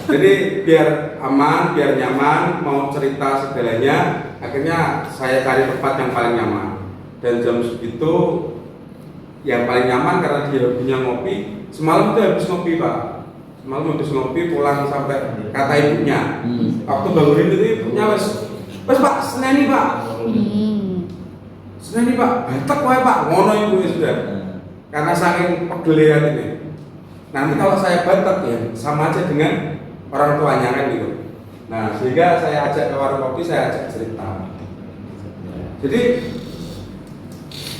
Jadi biar aman, biar nyaman, mau cerita segalanya, akhirnya saya cari tempat yang paling nyaman. Dan jam segitu yang paling nyaman karena dia hobinya ngopi. Semalam itu habis ngopi Pak. Semalam habis ngopi pulang sampai kata ibunya. Waktu bangunin itu ibunya wes Pak Senin nih Pak. Senin nih Pak, batek wae Pak. Ngono ibu sudah. Karena saking pegel ini. Nanti kalau saya batek ya sama aja dengan orang tuanya kan gitu. Nah sehingga saya ajak ke warung kopi, saya ajak cerita. Jadi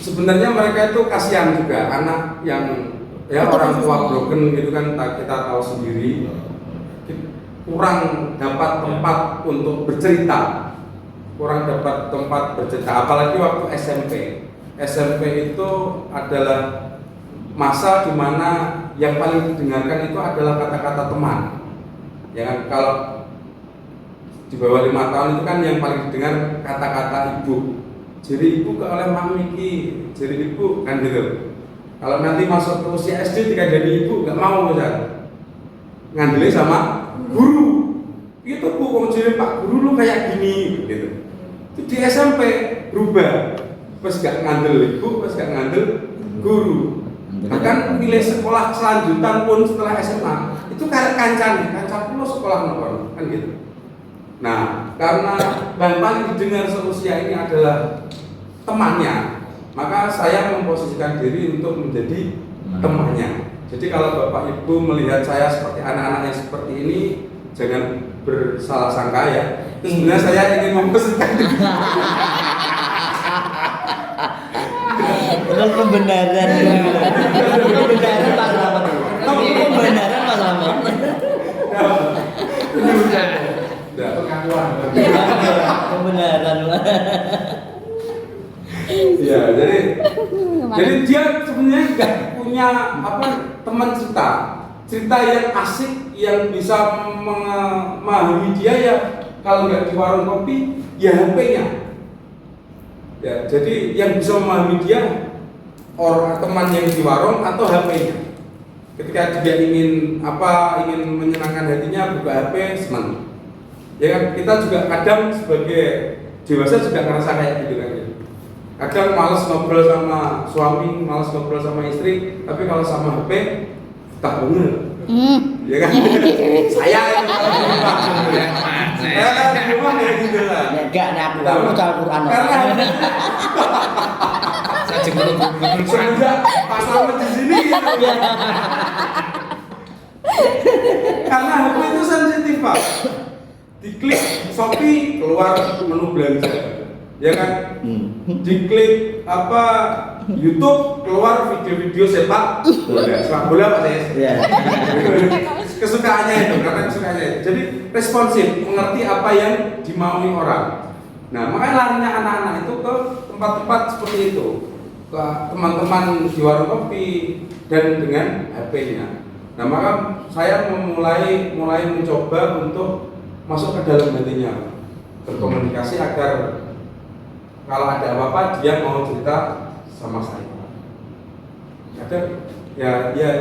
sebenarnya mereka itu kasihan juga anak yang ya orang tua broken gitu kan kita tahu sendiri. kurang dapat tempat untuk bercerita, apalagi waktu SMP itu adalah masa dimana yang paling didengarkan itu adalah kata-kata teman. Ya kan, kalau di bawah 5 tahun itu kan yang paling didengar kata-kata ibu. Jadi ibu ke oleh Mak Miki, jadi ibu kan gitu. Kalau nanti masuk ke usia SD tidak jadi ibu, nggak mau kan? Ngandeli sama guru. Itu bu, kalau jadi Pak Guru lu kayak gini gitu. Itu di SMP berubah. Pas gak ngandel ibu, pas gak ngandel guru. Bahkan pilih sekolah selanjutan pun setelah SMA itu kayak kancan lu sekolah nomor kan gitu. Nah, karena yang paling didengar seusia ini adalah temannya, maka saya memposisikan diri untuk menjadi temannya. Jadi kalau Bapak Ibu melihat saya seperti anak-anak yang seperti ini, jangan bersalah sangka ya. Itu sebenarnya saya ingin memposisikan diri. Itu pembenaran Pak Slamet. Pembenaran Pak Slamet. Pembenaran. Ya, jadi dia sebenarnya nggak punya teman cerita yang asik yang bisa memahami dia ya. Kalau nggak di warung kopi ya HP-nya. Ya, jadi yang bisa memahami dia orang teman yang di warung atau HP-nya. Ketika dia ingin menyenangkan hatinya, buka HP, senang. Ya kan, kita juga kadang sebagai dewasa juga ngerasa kayak gitu kan. Kadang malas ngobrol sama suami, malas ngobrol sama istri, tapi kalau sama HP tak bener. Ya kan? Saya yang memang kayak gitu lah. Enggak, aku baca Al-Qur'an. Saya semenjak Pak Slamet di sini gitu. Karena HP itu sensitif Pak. Diklik Shopee keluar menu belanja, ya kan? Diklik YouTube keluar video-video sepak bola Pak saya. Kesukaannya itu, karena kesukaannya. Jadi responsif, mengerti apa yang dimaui orang. Nah, makanya larinya anak-anak itu ke tempat-tempat seperti itu, ke teman-teman di warung kopi dan dengan HP-nya. Nah, maka saya mulai mencoba untuk masuk ke dalam hatinya, berkomunikasi agar kalau ada apa-apa dia mau cerita sama saya. Ada ya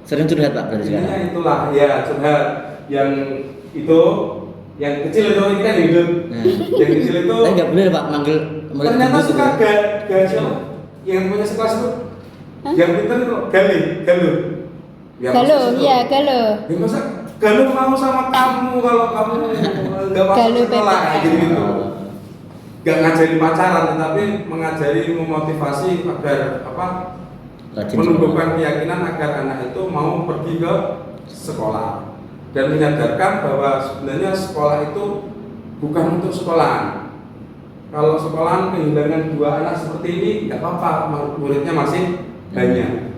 sering curhat Pak dari sekarang. Itulah ya curhat yang itu yang kecil itu ini kan hidup. Yang kecil itu Enggak boleh Pak manggil ternyata suka siapa yang punya sekelas itu yang pintar itu Galuh. Iya, Galuh. Ya masa Galuh mau sama kamu kalau kamu nggak masuk sekolah gitu. Gak ngajari pacaran, tetapi mengajari memotivasi agar menumbuhkan keyakinan agar anak itu mau pergi ke sekolah dan menyadarkan bahwa sebenarnya sekolah itu bukan untuk sekolahan. Kalau sekolahan kehilangan 2 anak seperti ini nggak apa-apa, muridnya masih banyak.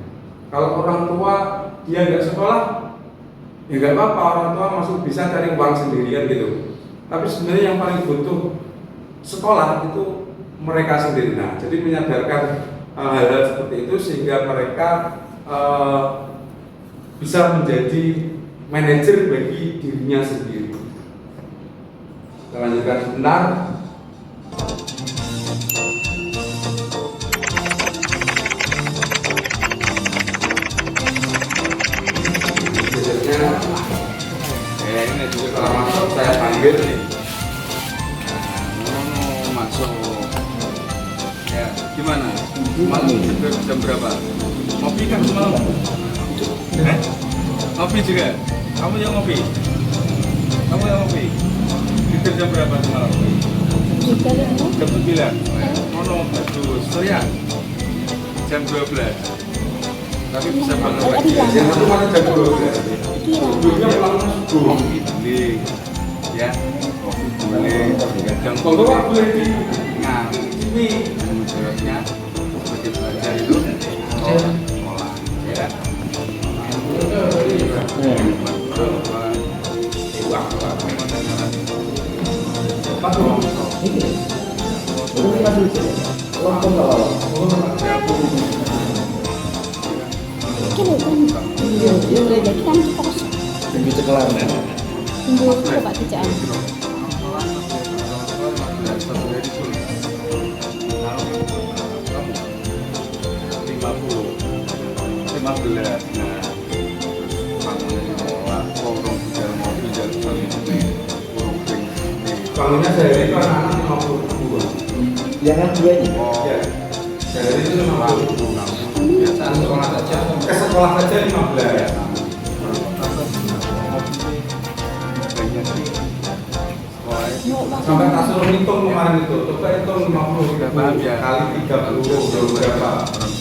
Kalau orang tua dia nggak sekolah, ya nggak apa-apa, orang tua masih bisa cari uang sendirian gitu. Tapi sebenarnya yang paling butuh sekolah itu mereka sendiri. Nah, jadi menyadarkan hal-hal seperti itu sehingga mereka bisa menjadi manajer bagi dirinya sendiri. Kita lanjutkan sebentar. Biasanya ini juga kalau masuk saya panggil nih. Masuk. Ya, gimana? Malam jam berapa? Ngopi kan semalam? Ngopi juga? Kamu yang ngopi? Tidur jam berapa semalam? Jam 9. Mono bagus. Surya? Jam 12. Tapi bisa bangun lagi. Yang satu mana jam 12? Tidurnya pulang subuh. Ini ya. Boleh. Jam boleh di ini menjawabnya seperti belajar itu sekolah ya kan. Uang Pak Bro. Ini. Itu kita dulu. Lompong enggak apa-apa. Kilo kan. Jadi kan kos. Tinggi cekelan. Tunggu Bapak Tijaan. Bangunnya sehari itu anak-anak 50 ribu. Yang kan dua ini. Ya. Sehari itu 50 ribu. Biasanya sekolah saja. Ke sekolah saja 15. Sampai tak suruh hitung kemarin itu, coba hitung 50 ribu kali 30 berapa?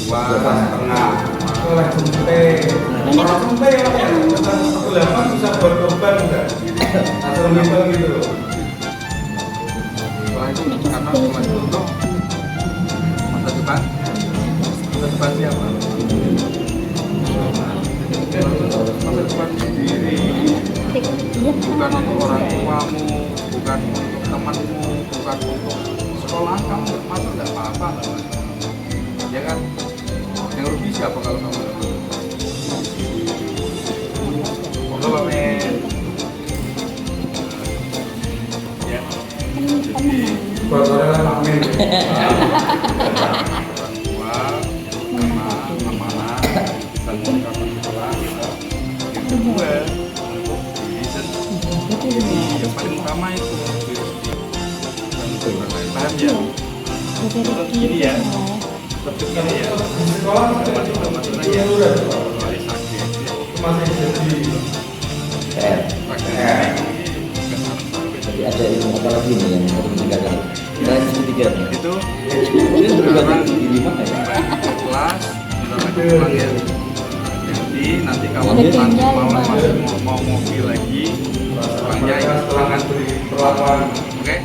2,5. Oleh Jumpe. Orang Jumpe ya, sebelahan bisa buat korban enggak? Tak suruh hitung gitu. Karena cuma untuk masa depan siapa? Masa depan sendiri, bukan untuk orang tuamu, bukan untuk temanmu, bukan untuk sekolah kamu. Masa tidak apa-apa, ya kan? Yang rugi siapa kalau kamu tidak mau? Kalau men, ya. Buat orang Pak Men. Amanah, dan kapan sekolah yang kedua untuk jadi yang paling utama itu paham ya? Gini ya, seperti ini ya. Sekolah masih ya, mulai sakit, masih jadi Jadi ada ilmu apa lagi nih yang harus ditinggalkan? Kita ketiga nih. itu Ini juga di 5 ya? kelas pulang ya. Jadi nanti kalau mau mobil lagi, semuanya setelah beri perlakuan, oke?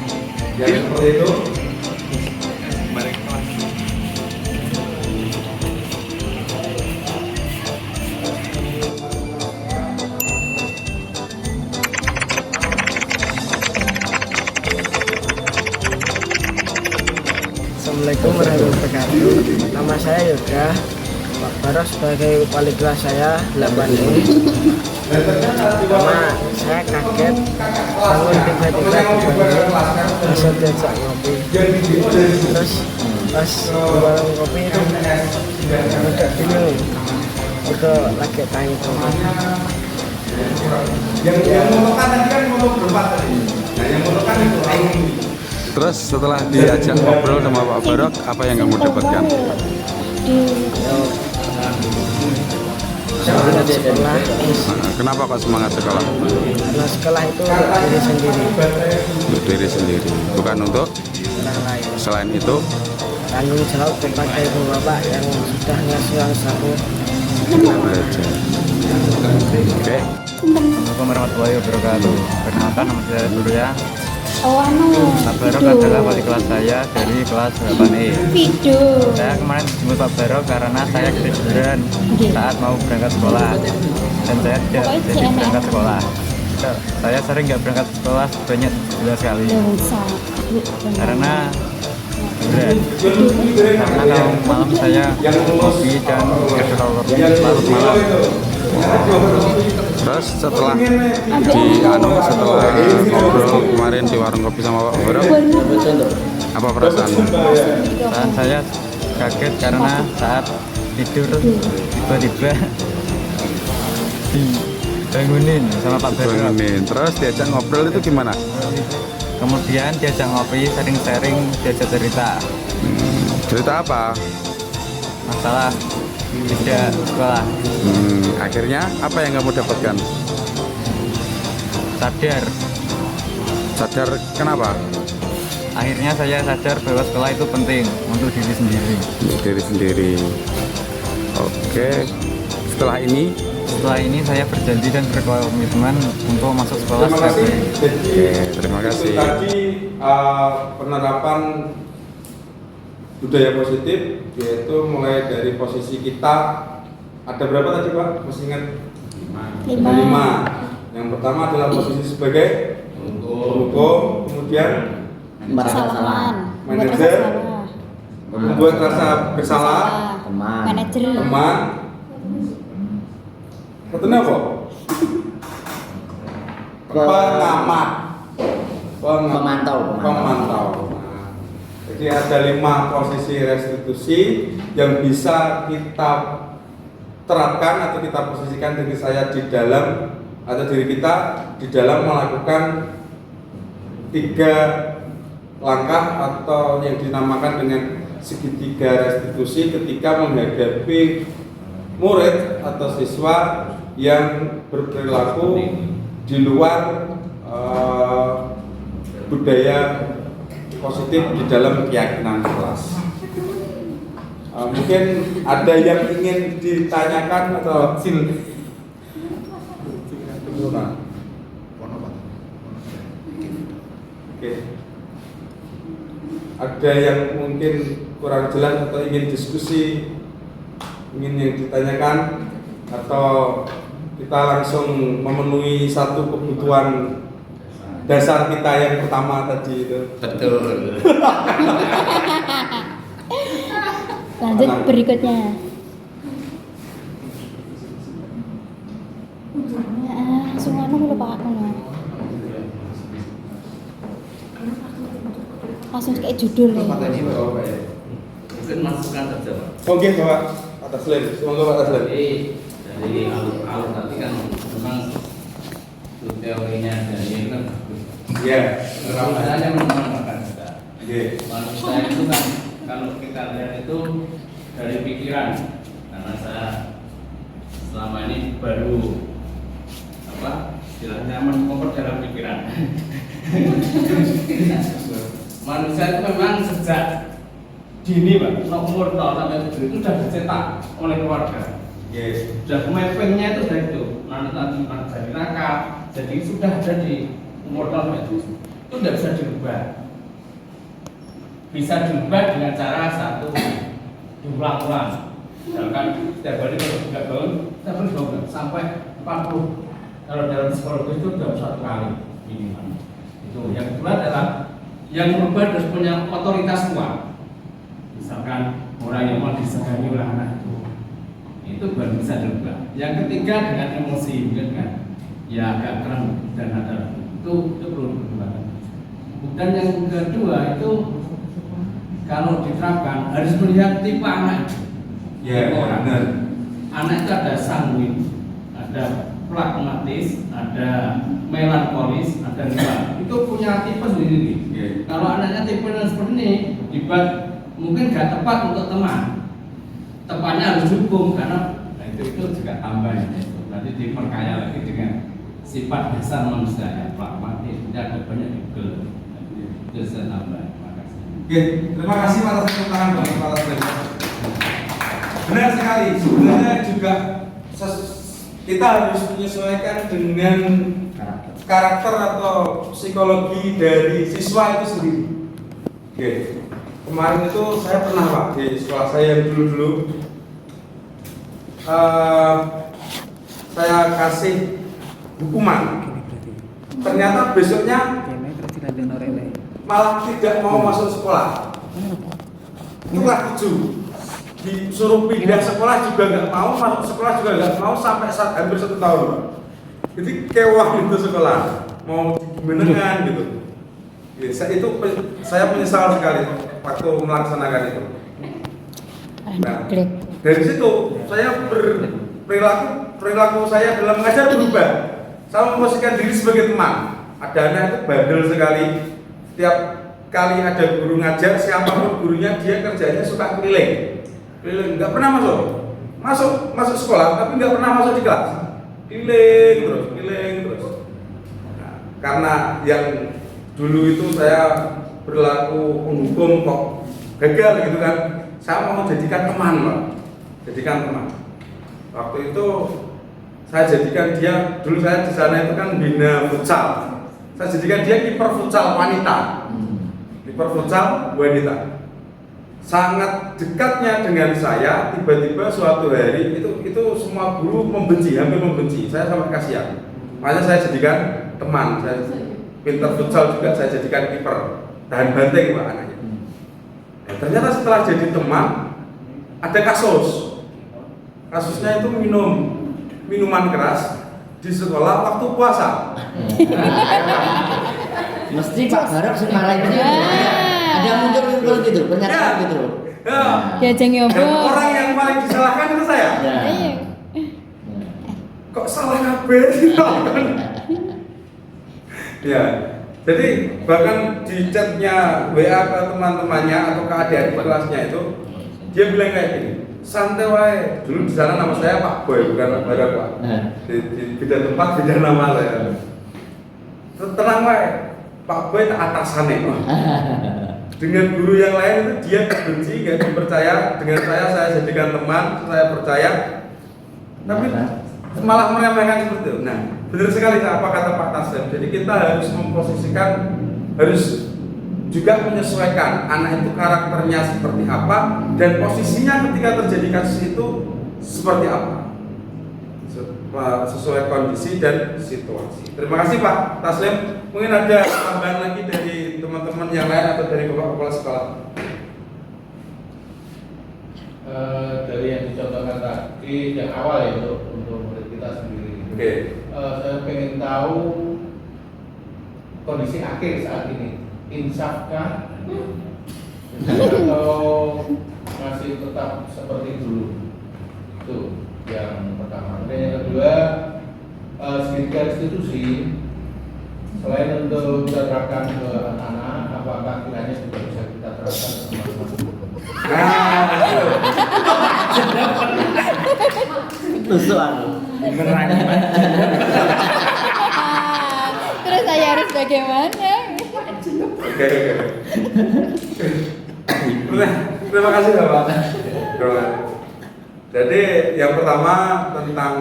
Jadi seperti itu. Balik kelas. Assalamualaikum warahmatullahi wabarakatuh. Nama saya Yoga. Pak Baros sebagai wali kelas saya 8E. Karena saya kaget bangun tiba-tiba langsung diajak ngopi. Terus pas di warung kopi itu agak bingung. Itu lagi tanya teman. Yang motokan tadi kan motor berempat tadi. Nah yang motokan itu Terus setelah diajak ngobrol sama Pak Barok, apa yang kamu dapatkan? Semangat sekolah. Kenapa kok semangat sekolah? Karena sekolah itu untuk diri sendiri, Untuk diri sendiri, bukan untuk orang lain. selain itu. Tanggung jawab kepada ibu bapak yang sudah ngasih uang saku. Belajar. Oke. Assalamualaikum warahmatullahi wabarakatuh. Perkenalkan, nama saya Surya. Oh, Pak Barok adalah wali kelas saya dari kelas 8E. Video. Saya kemarin jemput Pak Barok karena saya ketiduran saat mau berangkat sekolah dan saya tidak jadi berangkat sekolah. Saya sering nggak berangkat sekolah sebanyak 11 kali karena berat. Karena kalau malam saya kopi dan larut malam. Terus setelah setelah ngobrol kemarin di warung kopi sama Pak Barok, apa perasaanmu? Perasaan saya kaget karena saat tidur tiba-tiba dibangunin sama Pak Barok. Bangunin. Terus diajak ngobrol itu gimana? Kemudian diajak ngopi, sharing-sharing, diajak cerita. Cerita apa? Masalah tidak sekolah. Akhirnya apa yang kamu dapatkan? Sadar kenapa? Akhirnya saya sadar bahwa sekolah itu penting untuk diri sendiri. Untuk diri sendiri. Oke. Setelah ini saya berjanji dan berkomitmen untuk masuk sekolah terima kasih. Oke, terima kasih. Itu tadi penerapan budaya positif, yaitu mulai dari posisi kita ada berapa tadi Pak? Masih ingat? 5. Yang pertama adalah posisi sebagai penghukum, kemudian Kesalahan. manajer, membuat rasa bersalah, Manajer. teman. Satunya apa? Pengamat. Pemantau. Pemantau. Nah, jadi ada 5 posisi restitusi yang bisa kita terapkan atau kita posisikan diri saya di dalam atau diri kita di dalam melakukan 3 langkah atau yang dinamakan dengan segitiga restitusi ketika menghadapi murid atau siswa yang berperilaku di luar budaya positif di dalam keyakinan kelas. Mungkin ada yang ingin ditanyakan atau Oke. Ada yang mungkin kurang jelas atau ingin diskusi, ingin yang ditanyakan, atau kita langsung memenuhi satu kebutuhan dasar kita yang pertama tadi itu. Betul. Lanjut berikutnya. Langsung anu lupa aku nih. Langsung kayak judul nih. Mungkin masukan saja Pak. Oke Bapak atas lem, semoga Pak atas lem. Dari alur tadi kan memang teorinya dari itu kan bagus. Iya. Sebenarnya memang juga. Iya. Manusia itu kan kalau kita lihat itu dari pikiran, karena saya selama ini baru istilahnya mengoper dalam pikiran. Manusia itu memang sejak dini Pak, umur 0 sampai 7 itu sudah dicetak oleh keluarga. Yes. Sudah mappingnya itu dari itu, nanti jadi nakal, jadi sudah ada di umur 0 sampai 7. Itu tidak bisa dirubah. Bisa dirubah dengan cara satu diulang-ulang. Misalkan setiap hari kalau tidak bangun, kita harus bangun sampai 40. Kalau dalam psikologi itu sudah 1 kali minimal. Itu yang kedua adalah yang merubah harus punya otoritas kuat. Misalkan orang yang mau disegani oleh anak itu baru bisa dirubah. Yang ketiga dengan emosi, mungkin kan, ya agak keren dan ada itu perlu dirubah. Dan yang kedua itu kalau diterapkan harus melihat tipe anak. Ya, orang. benar. Anak itu ada sanguin, ada pragmatis, ada melankolis, ada rival. Itu punya tipe sendiri. Yeah. Kalau anaknya tipe yang seperti ini, dibuat mungkin gak tepat untuk teman. Tepatnya harus hukum karena itu juga tambahan itu. Nanti diperkaya lagi dengan sifat dasar manusia yang pragmatis. Tidak ada banyak juga. Itu saya tambah. Terima kasih. Oke, terima kasih atas keterangan Bapak atas lem. Benar sekali. Sebenarnya juga kita harus menyesuaikan dengan karakter atau psikologi dari siswa itu sendiri. Oke, kemarin itu saya pernah Pak di sekolah saya yang dulu saya kasih hukuman. Ternyata besoknya malah tidak mau masuk sekolah. Itulah 7. Disuruh pindah sekolah juga nggak mau, masuk sekolah juga nggak mau sampai hampir 1 tahun. Jadi kewah itu sekolah, mau gimana gitu. Ya, saya menyesal sekali waktu melaksanakan itu. Nah, dari situ saya perilaku saya dalam mengajar berubah. Saya memposisikan diri sebagai teman. Ada anak itu bandel sekali. Setiap kali ada guru ngajar, siapapun gurunya dia kerjanya suka keliling, nggak pernah masuk sekolah, tapi nggak pernah masuk di kelas, keliling terus. Nah, karena yang dulu itu saya berlaku penghukum kok gagal gitu kan, saya mau jadikan teman Pak, waktu itu saya jadikan dia, dulu saya di sana itu kan bina futsal, saya jadikan dia kiper futsal wanita. Sangat dekatnya dengan saya, tiba-tiba suatu hari itu semua guru hampir membenci, saya sampai kasihan. makanya saya jadikan teman. Saya pinter futsal juga saya jadikan kiper, tahan banteng Pak anaknya. Ternyata setelah jadi teman ada kasusnya itu minuman keras di sekolah waktu puasa. Mesti Pak Barok semalain itu ada muncul gitu pernyataan gitu. Diajeng Dan ngobrol. orang yang paling disalahkan itu saya. Iya. Kok salah kabeh? Ya, jadi bahkan di chatnya WA ke teman-temannya atau ke adik-adik kelasnya itu dia bilang kayak gini, santai wae. Dulu di sana nama saya Pak Boy bukan Pak Barok Pak. Di beda tempat beda nama saya. Tenang wae, Pak Boy tak atasannya. Dengan guru yang lain itu dia benci, gak dipercaya. Dengan saya jadikan teman, saya percaya. Tapi malah meremehkan seperti itu. Nah, benar sekali apa kata Pak Taslim. Jadi kita harus memposisikan, harus juga menyesuaikan anak itu karakternya seperti apa dan posisinya ketika terjadi kasus itu seperti apa, sesuai kondisi dan situasi. Terima kasih Pak Taslim. Mungkin ada tambahan lagi dari teman-teman yang lain atau dari Bapak Kepala Sekolah. Dari yang dicontohkan tadi yang awal ya untuk murid kita sendiri. Oke. Saya pengen tahu kondisi akhir saat ini, insafkah atau masih tetap seperti dulu? Itu yang pertama. Dan yang kedua, sekitar institusi selain untuk kita terapkan ke anak-anak, apakah kiranya juga bisa kita terapkan ke teman-teman? Tusuk Terus saya harus bagaimana? Oke. Terima kasih Bapak. Jadi yang pertama tentang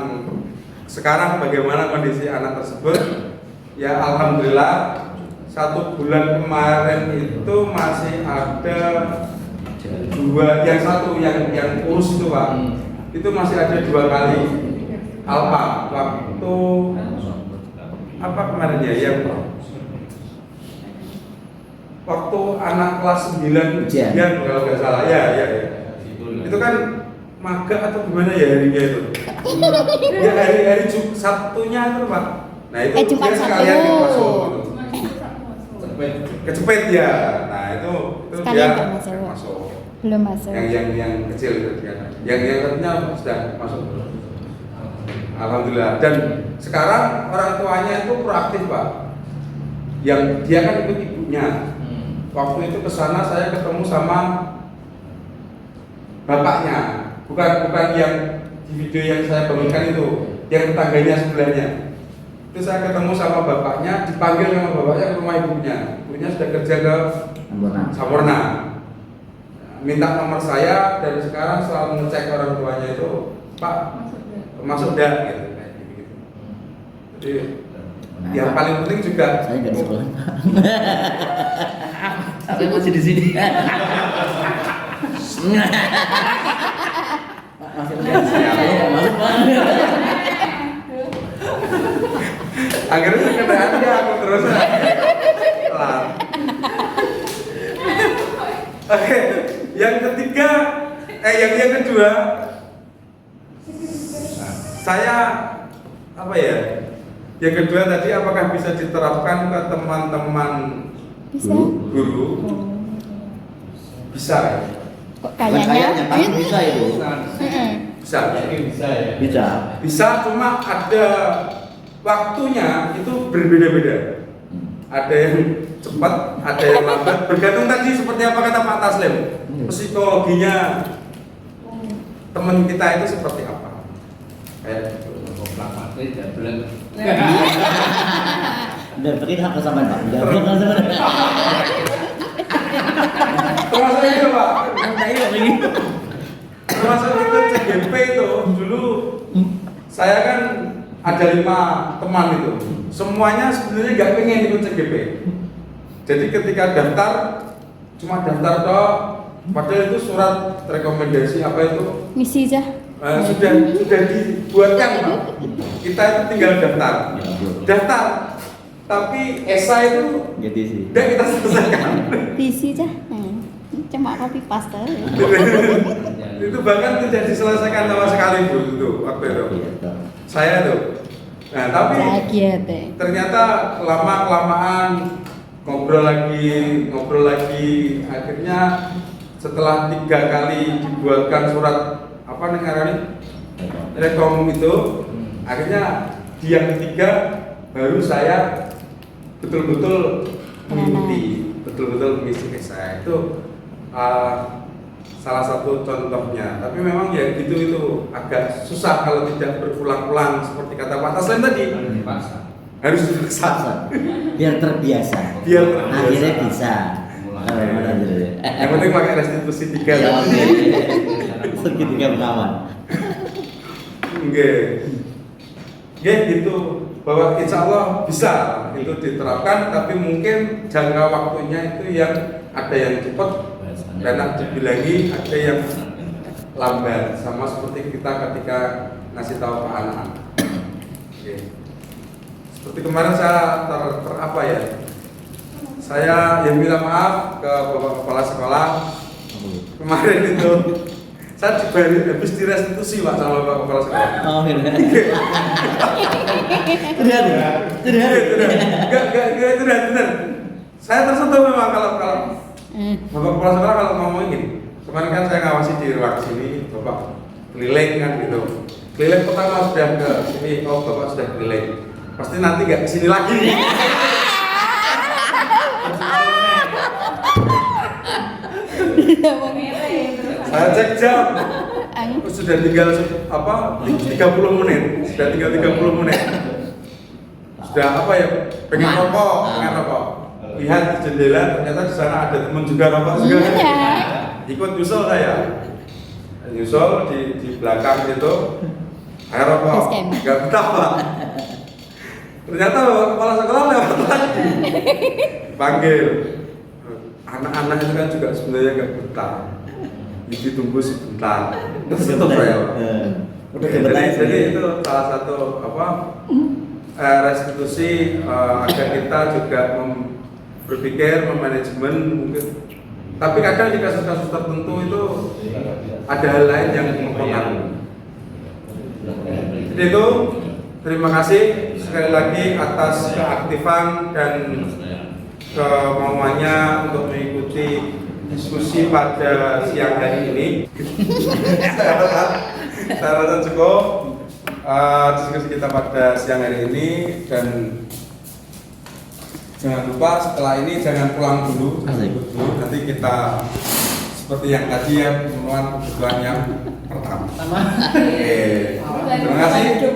sekarang bagaimana kondisi anak tersebut. Ya alhamdulillah 1 bulan kemarin itu masih ada 2, yang satu yang kurus itu Pak, itu masih ada 2 kali alpa waktu apa kemarin ya, yang waktu anak kelas 9 ujian kalau nggak salah ya. Itu kan maga atau gimana ya harinya itu? Ya hari Sabtunya itu Pak. Nah itu dia sekalian masuk kecepet ya. Nah itu dia masuk. Belum masuk. Yang kecil itu dia. Yang satunya sudah masuk. Alhamdulillah. Dan sekarang orang tuanya itu proaktif Pak. Yang dia kan ikut ibunya. Waktu itu ke sana saya ketemu sama bapaknya. Bukan yang di video yang saya bagikan itu, yang tetangganya sebelahnya. Itu saya ketemu sama bapaknya, dipanggil sama bapaknya ke rumah ibunya. Ibunya sudah kerja ke Sampurna. Minta nomor saya dan sekarang selalu ngecek orang tuanya itu, Pak masuk dah gitu. Jadi yang paling penting juga saya nggak sekolah. Saya masih di sini. Masih akhirnya sekedar aja aku terus pelan. Oke, yang ketiga, yang kedua, saya apa ya? Yang kedua tadi apakah bisa diterapkan ke teman-teman guru? Bisa ya? Kayaknya bisa itu. Bisa. Bisa, cuma ada waktunya itu berbeda-beda. Ada yang cepat, ada yang lambat. Bergantung tadi seperti apa kata Pak Taslim. Psikologinya teman kita itu seperti apa? Kayak dan beri hak kesamaan Pak. termasuk itu Pak. Termasuk itu CGP itu dulu saya kan ada 5 teman itu. Semuanya sebenarnya nggak pengen ikut CGP. Jadi ketika daftar cuma daftar toh, padahal itu surat rekomendasi apa itu? Misi aja. sudah dibuatkan Pak. Kita itu tinggal daftar, tapi esai itu tidak kita selesaikan. Diisi cah, cuma copy paste. Itu bahkan tidak diselesaikan sama sekali Bu itu waktu itu. Saya tuh. Nah tapi ternyata lama-kelamaan ngobrol lagi, akhirnya setelah 3 kali dibuatkan surat apa namanya rekom itu, akhirnya di yang ketiga baru saya betul-betul mengisi esai itu salah satu contohnya. Tapi memang ya itu agak susah kalau tidak berulang-ulang seperti kata Pak Taslim tadi. Harus dipaksa. Biar terbiasa. Akhirnya bisa. Yang penting pakai restitusi 3. Segitiga pertama. Gitu bahwa insya Allah bisa itu diterapkan, tapi mungkin jangka waktunya itu yang ada yang cepat dan dibilangi ada yang lambat, sama seperti kita ketika ngasih tahu ke anak-anak. Seperti kemarin saya apa ya? Saya yang minta maaf ke Bapak Kepala Sekolah kemarin itu. Saya habis direstitusi Pak sama Bapak Kepala Sekolah. Oh, benar. Benar. Saya tersentuh memang kalau Bapak Kepala Sekolah kalau ngomong gini. Kemarin kan saya ngawasi di ruang sini, Bapak keliling kan gitu. Keliling pertama sudah ke sini, Bapak sudah keliling. Pasti nanti nggak kesini lagi. Saya cek jam. Sudah tinggal 30 menit. Sudah tinggal 30 menit. Sudah pengen rokok. Lihat di jendela, ternyata di sana ada teman juga rokok juga. Ikut nyusul saya. Nyusul di belakang itu. Ayo rokok. Enggak betah, Pak. Ternyata kepala sekolah lewat lagi. Panggil. Anak-anak itu kan juga sebenarnya enggak betah. Ditunggu sebentar. Terus saya. Jadi itu salah satu restitusi agar kita juga berpikir memanajemen mungkin. Tapi kadang di kasus-kasus tertentu itu ada hal lain yang mempengaruhi. Jadi itu terima kasih sekali lagi atas keaktifan dan kemauannya untuk mengikuti diskusi pada siang hari ini. Saya rasa cukup diskusi kita pada siang hari ini, dan jangan lupa setelah ini jangan pulang dulu. Nanti kita seperti yang tadi ya, pemenuhan kebutuhan yang pertama. Terima kasih.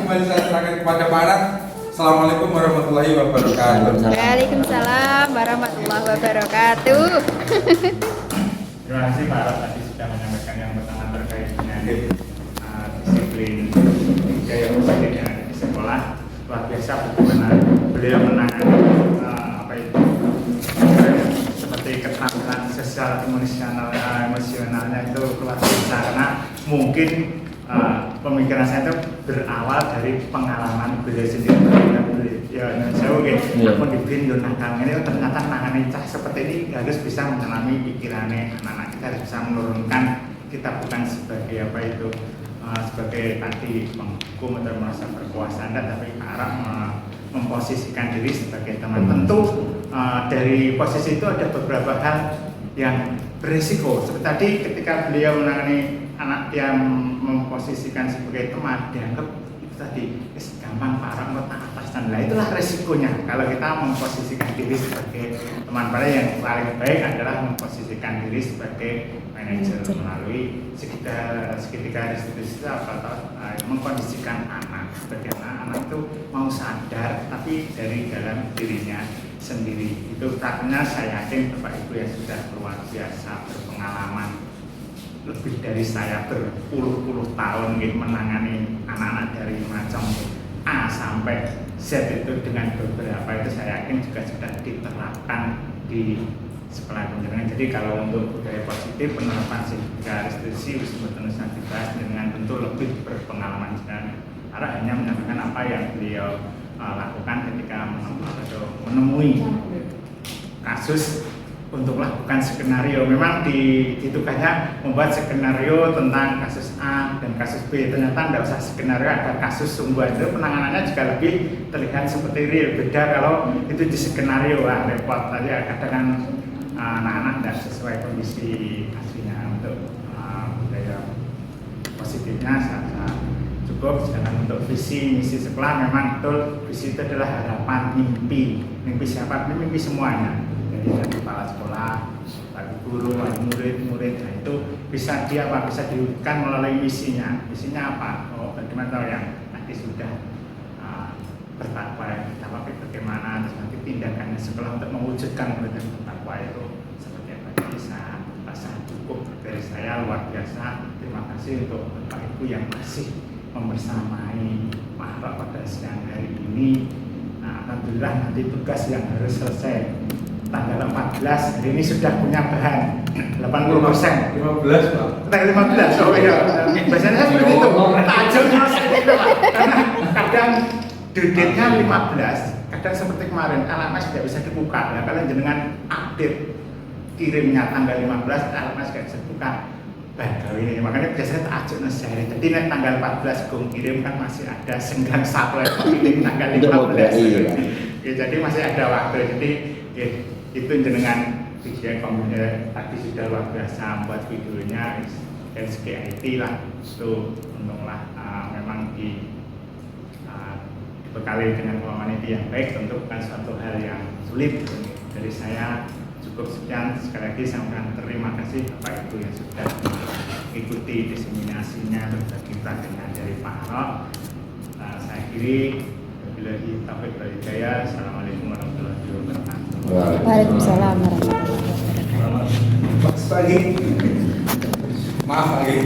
Kembali saya serahkan kepada Pak Anak. Assalamualaikum warahmatullahi wabarakatuh. Waalaikumsalam warahmatullahi wabarakatuh. Terima kasih Pak Arab tadi sudah menyampaikan yang pertama terkait dengan disiplin gaya berbagi yang ada di sekolah. Luar biasa bagaimana beliau menangani seperti keterampilan sosial emosionalnya itu luar biasa, karena mungkin pemikiran saya itu berawal dari pengalaman beliau sendiri. Pun di Bin nakal ini ternyata nangani cah seperti ini harus bisa mengalami pikirannya anak-anak. Kita harus bisa menurunkan, kita bukan sebagai sebagai tadi penghukum atau merasa berkuasa, tapi Arab memposisikan diri sebagai teman. Tentu dari posisi itu ada beberapa hal yang berisiko. Seperti tadi ketika beliau menangani anak yang memposisikan sebagai teman, dianggap itu tadi gampang Pak Arab atasan. Nah itulah resikonya kalau kita memposisikan diri sebagai teman. Pada yang paling baik adalah memposisikan diri sebagai manajer melalui segitiga restitusi atau mengkondisikan anak, bagaimana anak itu mau sadar tapi dari dalam dirinya sendiri. Itu karena saya yakin Bapak Ibu yang sudah luar biasa berpengalaman, lebih dari saya berpuluh-puluh tahun menangani anak-anak dari macam A sampai Z itu dengan beberapa itu saya yakin juga sudah diterapkan di sekolah penjenengan. Jadi kalau untuk budaya positif penerapan tiga restriksi sebetulnya sangat dibahas dengan tentu lebih berpengalaman dan Ara hanya menyampaikan apa yang beliau lakukan ketika menemui kasus untuk lakukan skenario. Memang ditugasnya membuat skenario tentang kasus A dan kasus B. Ternyata tidak usah skenario, ada kasus sungguh itu penanganannya juga lebih terlihat seperti real. Beda kalau itu di skenario, repot tadi kadang anak-anak tidak sesuai kondisi aslinya. Untuk budaya positifnya sangat cukup. Sedangkan untuk visi misi sekolah memang betul visi itu adalah harapan, mimpi siapa? Mimpi semuanya. Jadi dari kepala sekolah, bagi guru, bagi murid, nah itu bisa bisa diwujudkan melalui misinya. Misinya apa? Oh, bagaimana tahu yang nanti sudah bertakwa yang kita pakai bagaimana, terus nanti tindakannya sekolah untuk mewujudkan murid yang bertakwa itu seperti apa. Bisa cukup dari saya, luar biasa. Terima kasih untuk Bapak Ibu yang masih membersamai Mahrok pada siang hari ini. Nah, alhamdulillah nanti tugas yang harus selesai tanggal 14 hari ini sudah punya bahan 80%. 15 Pak. Tanggal 15. Oh iya. Biasanya seperti itu. Tajamnya seperti itu Pak. Karena kadang due date-nya 15, kadang seperti kemarin LMS tidak bisa dibuka. Ya kalian jenengan update kirimnya tanggal 15, LMS tidak bisa dibuka. Baik, ini makanya biasanya tak ajuk sehari. Jadi nek tanggal 14 gue kirim kan masih ada senggang satu kirim tanggal 15. Ya, jadi masih ada waktu. Jadi ya, itu jenengan video komentar tadi sudah luar biasa buat videonya SKIT lah itu untunglah memang dibekali dengan pemahaman itu yang baik, tentu bukan suatu hal yang sulit. Dari saya cukup sekian, sekali lagi sampaikan terima kasih Bapak Ibu yang sudah mengikuti diseminasinya berbagi dengan dari Pak Harok. Saya akhiri wabillahi taufiq wal hidayah. Assalamualaikum warahmatullahi wabarakatuh. Waalaikumsalam warahmatullahi wabarakatuh. Maaf lagi.